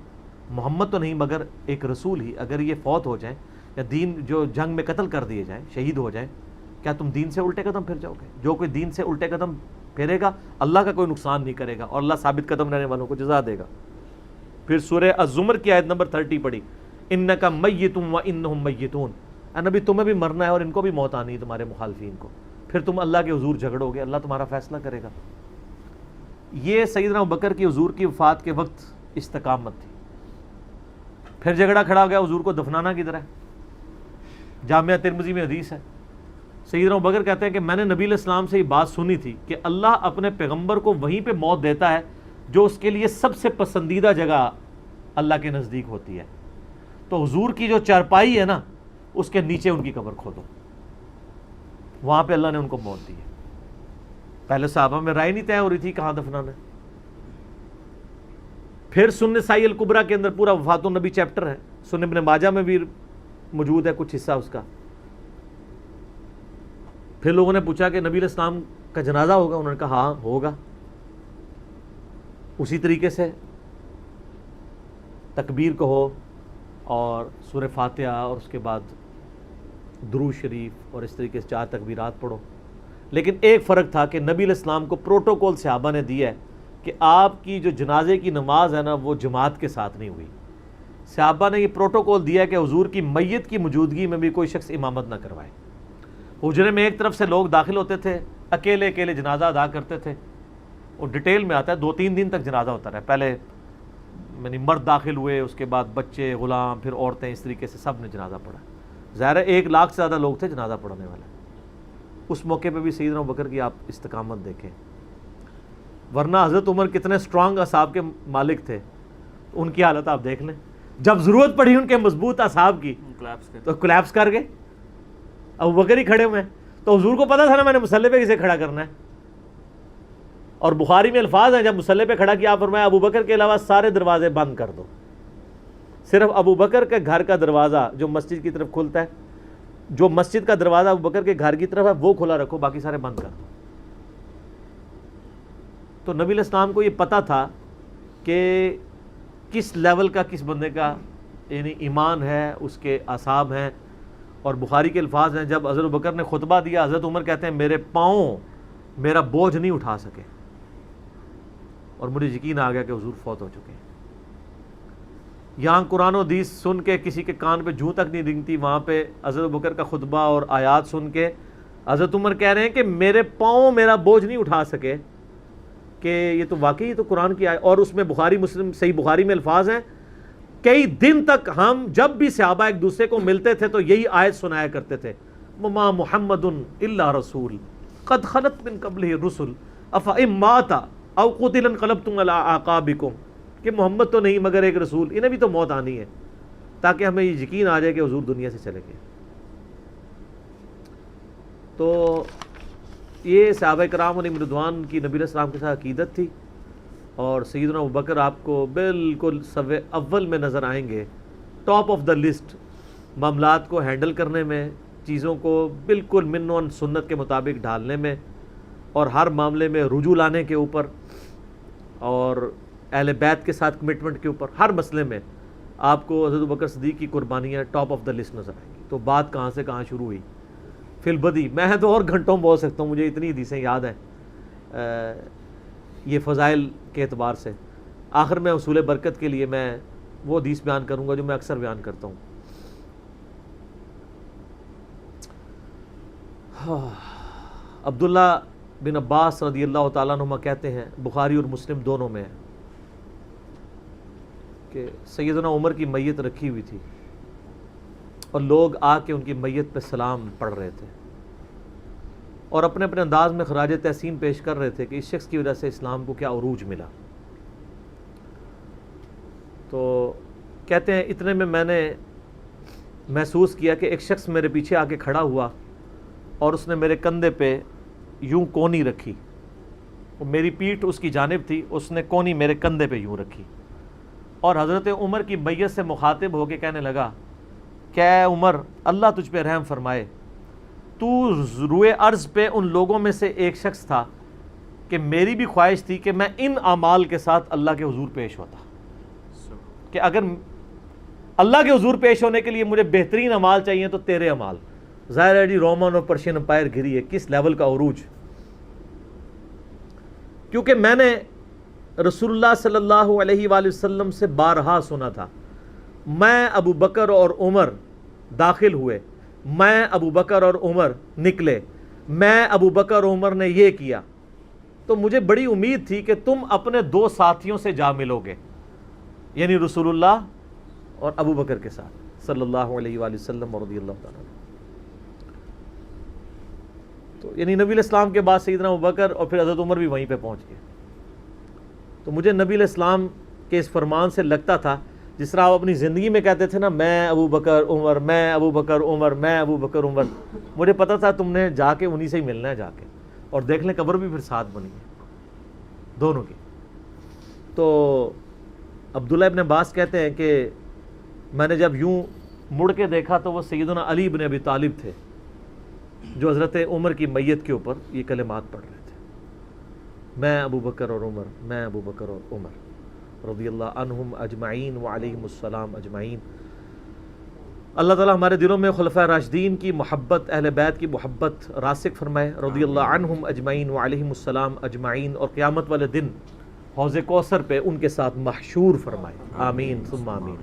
محمد تو نہیں مگر ایک رسول ہی، اگر یہ فوت ہو جائیں یا دین جو جنگ میں قتل کر دیے جائیں، شہید ہو جائیں، کیا تم دین سے الٹے قدم پھر جاؤ گے؟ جو کوئی دین سے الٹے قدم پھیرے گا اللہ کا کوئی نقصان نہیں کرے گا اور اللہ ثابت قدم رہنے والوں کو جزا دے گا۔ پھر سورہ الزمر کی آیت نمبر 30 پڑھی، انک میت وانہم میتون، اے نبی تمہیں بھی مرنا ہے اور ان کو بھی موت آنی ہے تمہارے مخالفین کو، پھر تم اللہ کے حضور جھگڑو گے، اللہ تمہارا فیصلہ کرے گا۔ یہ سیدنا ابوبکر کی حضور کی وفات کے وقت استقامت تھی۔ پھر جھگڑا کھڑا ہو گیا حضور کو دفنانا کدھر ہے؟ جامعہ ترمذی میں حدیث ہے، سیدنا ابوبکر کہتے ہیں کہ میں نے نبی علیہ السلام سے یہ بات سنی تھی کہ اللہ اپنے پیغمبر کو وہیں پہ موت دیتا ہے جو اس کے لیے سب سے پسندیدہ جگہ اللہ کے نزدیک ہوتی ہے، تو حضور کی جو چارپائی ہے نا اس کے نیچے ان کی قبر کھودو، وہاں پہ اللہ نے ان کو موت دی ہے۔ پہلے صحابہ میں رائے نہیں طے ہو رہی تھی کہاں دفنانا ہے۔ پھر سنن نسائی الکبریٰ کے اندر پورا وفات النبی چیپٹر ہے، سنن ابن ماجہ میں بھی موجود ہے کچھ حصہ اس کا۔ پھر لوگوں نے پوچھا کہ نبی علیہ السلام کا جنازہ ہوگا؟ انہوں نے کہا ہاں ہوگا۔ اسی طریقے سے تکبیر کہو اور سورہ فاتحہ اور اس کے بعد درود شریف اور اس طریقے سے 4 تکبیرات پڑھو، لیکن ایک فرق تھا کہ نبی علیہ السلام کو پروٹوکول صحابہ نے دیا ہے کہ آپ کی جو جنازے کی نماز ہے نا وہ جماعت کے ساتھ نہیں ہوئی۔ صحابہ نے یہ پروٹوکول دیا کہ حضور کی میت کی موجودگی میں بھی کوئی شخص امامت نہ کروائے۔ حجرے میں ایک طرف سے لوگ داخل ہوتے تھے، اکیلے اکیلے جنازہ ادا کرتے تھے، اور ڈیٹیل میں آتا ہے 2-3 دن تک جنازہ ہوتا رہا۔ پہلے یعنی مرد داخل ہوئے، اس کے بعد بچے، غلام، پھر عورتیں، اس طریقے سے سب نے جنازہ پڑھا۔ ظاہر ہے 1 لاکھ سے زیادہ لوگ تھے جنازہ پڑھنے والے۔ اس موقع پہ بھی سیدنا ابوبکر کی آپ استقامت دیکھیں، ورنہ حضرت عمر کتنے اسٹرانگ اصحاب کے مالک تھے، ان کی حالت آپ دیکھ لیں، جب ضرورت پڑی ان کے مضبوط اصحاب کی تو کولیپس کر گئے۔ ابوبکر ہی کھڑے ہوئے ہیں، تو حضور کو پتا تھا نا میں نے مصلی پہ کسے کھڑا کرنا ہے. اور بخاری میں الفاظ ہیں جب مصلی پہ کھڑا کیا آپ فرمایا ابو بکر کے علاوہ سارے دروازے بند کر دو, صرف ابو بکر کے گھر کا دروازہ جو مسجد کی طرف کھلتا ہے, جو مسجد کا دروازہ ابو بکر کے گھر کی طرف ہے وہ کھلا رکھو, باقی سارے بند کر دو. تو نبی علیہ السلام کو یہ پتا تھا کہ کس لیول کا کس بندے کا یعنی ایمان ہے, اس کے اعصاب ہیں. اور بخاری کے الفاظ ہیں جب حضرت بکر نے خطبہ دیا, حضرت عمر کہتے ہیں میرے پاؤں میرا بوجھ نہیں اٹھا سکے, اور مجھے یقین آ گیا کہ حضور فوت ہو چکے ہیں. یہاں قرآن و حدیث سن کے کسی کے کان پہ جوں تک نہیں رنگتی, وہاں پہ حضرت بکر کا خطبہ اور آیات سن کے حضرت عمر کہہ رہے ہیں کہ میرے پاؤں میرا بوجھ نہیں اٹھا سکے, کہ یہ تو واقعی تو قرآن کی آیت. اور اس میں بخاری مسلم صحیح بخاری میں الفاظ ہیں کئی دن تک ہم جب بھی صحابہ ایک دوسرے کو ملتے تھے تو یہی آیت سنایا کرتے تھے, وما محمد الا رسول قد خلت من قبلہ الرسل افئن مات او قتل انقلبتم علی اعقابکم, کہ محمد تو نہیں مگر ایک رسول, انہیں بھی تو موت آنی ہے, تاکہ ہمیں یہ یقین آ جائے کہ حضور دنیا سے چلے گئے. تو یہ صحابہ کرام علیہم رضوان کی نبی علیہ السلام کے ساتھ عقیدت تھی. اور سیدنا ابوبکر آپ کو بالکل صف اول میں نظر آئیں گے, ٹاپ آف دا لسٹ, معاملات کو ہینڈل کرنے میں, چیزوں کو بالکل من و سنت کے مطابق ڈھالنے میں, اور ہر معاملے میں رجوع لانے کے اوپر, اور اہل بیت کے ساتھ کمٹمنٹ کے اوپر, ہر مسئلے میں آپ کو حضرت ابوبکر صدیق کی قربانیاں ٹاپ آف دا لسٹ نظر آئیں گی. تو بات کہاں سے کہاں شروع ہوئی, فی البدی میں تو اور گھنٹوں بول سکتا ہوں, مجھے اتنی حدیثیں یاد ہیں یہ فضائل کے اعتبار سے. آخر میں اصول برکت کے لیے میں وہ حدیث بیان کروں گا جو میں اکثر بیان کرتا ہوں. عبداللہ بن عباس رضی اللہ تعالیٰ عنہما کہتے ہیں, بخاری اور مسلم دونوں میں ہے, کہ سیدنا عمر کی میت رکھی ہوئی تھی اور لوگ آ کے ان کی میت پہ سلام پڑھ رہے تھے, اور اپنے اپنے انداز میں خراج تحسین پیش کر رہے تھے کہ اس شخص کی وجہ سے اسلام کو کیا عروج ملا. تو کہتے ہیں اتنے میں نے محسوس کیا کہ ایک شخص میرے پیچھے آ کے کھڑا ہوا اور اس نے میرے کندھے پہ یوں کونی رکھی, میری پیٹھ اس کی جانب تھی, اس نے کونی میرے کندھے پہ یوں رکھی, اور حضرت عمر کی بیعت سے مخاطب ہو کے کہنے لگا کہ اے عمر اللہ تجھ پہ رحم فرمائے, تو روئے ارض پہ ان لوگوں میں سے ایک شخص تھا کہ میری بھی خواہش تھی کہ میں ان اعمال کے ساتھ اللہ کے حضور پیش ہوتا, کہ اگر اللہ کے حضور پیش ہونے کے لیے مجھے بہترین اعمال چاہیے تو تیرے اعمال. ظاہر ہے جی رومن اور پرشین امپائر گھری ہے, کس لیول کا عروج, کیونکہ میں نے رسول اللہ صلی اللہ علیہ وآلہ وسلم سے بارہا سنا تھا, میں ابو بکر اور عمر داخل ہوئے, میں ابو بکر اور عمر نکلے, میں ابو بکر اور عمر نے یہ کیا. تو مجھے بڑی امید تھی کہ تم اپنے دو ساتھیوں سے جا ملو گے, یعنی رسول اللہ اور ابو بکر کے ساتھ صلی اللہ علیہ وآلہ وسلم رضی اللہ تعالیٰ. تو یعنی نبی علیہ السلام کے بعد سیدنا ابو بکر اور پھر حضرت عمر بھی وہیں پہ پہنچ گئے. تو مجھے نبی علیہ السلام کے اس فرمان سے لگتا تھا جس طرح آپ اپنی زندگی میں کہتے تھے نا, میں ابو بکر عمر, میں ابو بکر عمر, میں ابو بکر عمر, مجھے پتا تھا تم نے جا کے انہی سے ہی ملنا ہے جا کے, اور دیکھ لیں قبر بھی پھر ساتھ بنی ہے دونوں کی. تو عبداللہ ابن عباس کہتے ہیں کہ میں نے جب یوں مڑ کے دیکھا تو وہ سیدنا علی بن ابی طالب تھے جو حضرت عمر کی میت کے اوپر یہ کلمات پڑھ رہے تھے, میں ابو بکر اور عمر, میں ابو بکر اور عمر رضی اللہ عنہم اجمعین وعلیہم السلام اجمعین. اللہ تعالی ہمارے دلوں میں خلفائے راشدین کی محبت, اہل بیت کی محبت راسخ فرمائے رضی اللہ عنہم اجمعین وعلیہم السلام اجمعین, اور قیامت والے دن حوض کوثر پہ ان کے ساتھ محشور فرمائے, آمین ثم آمین.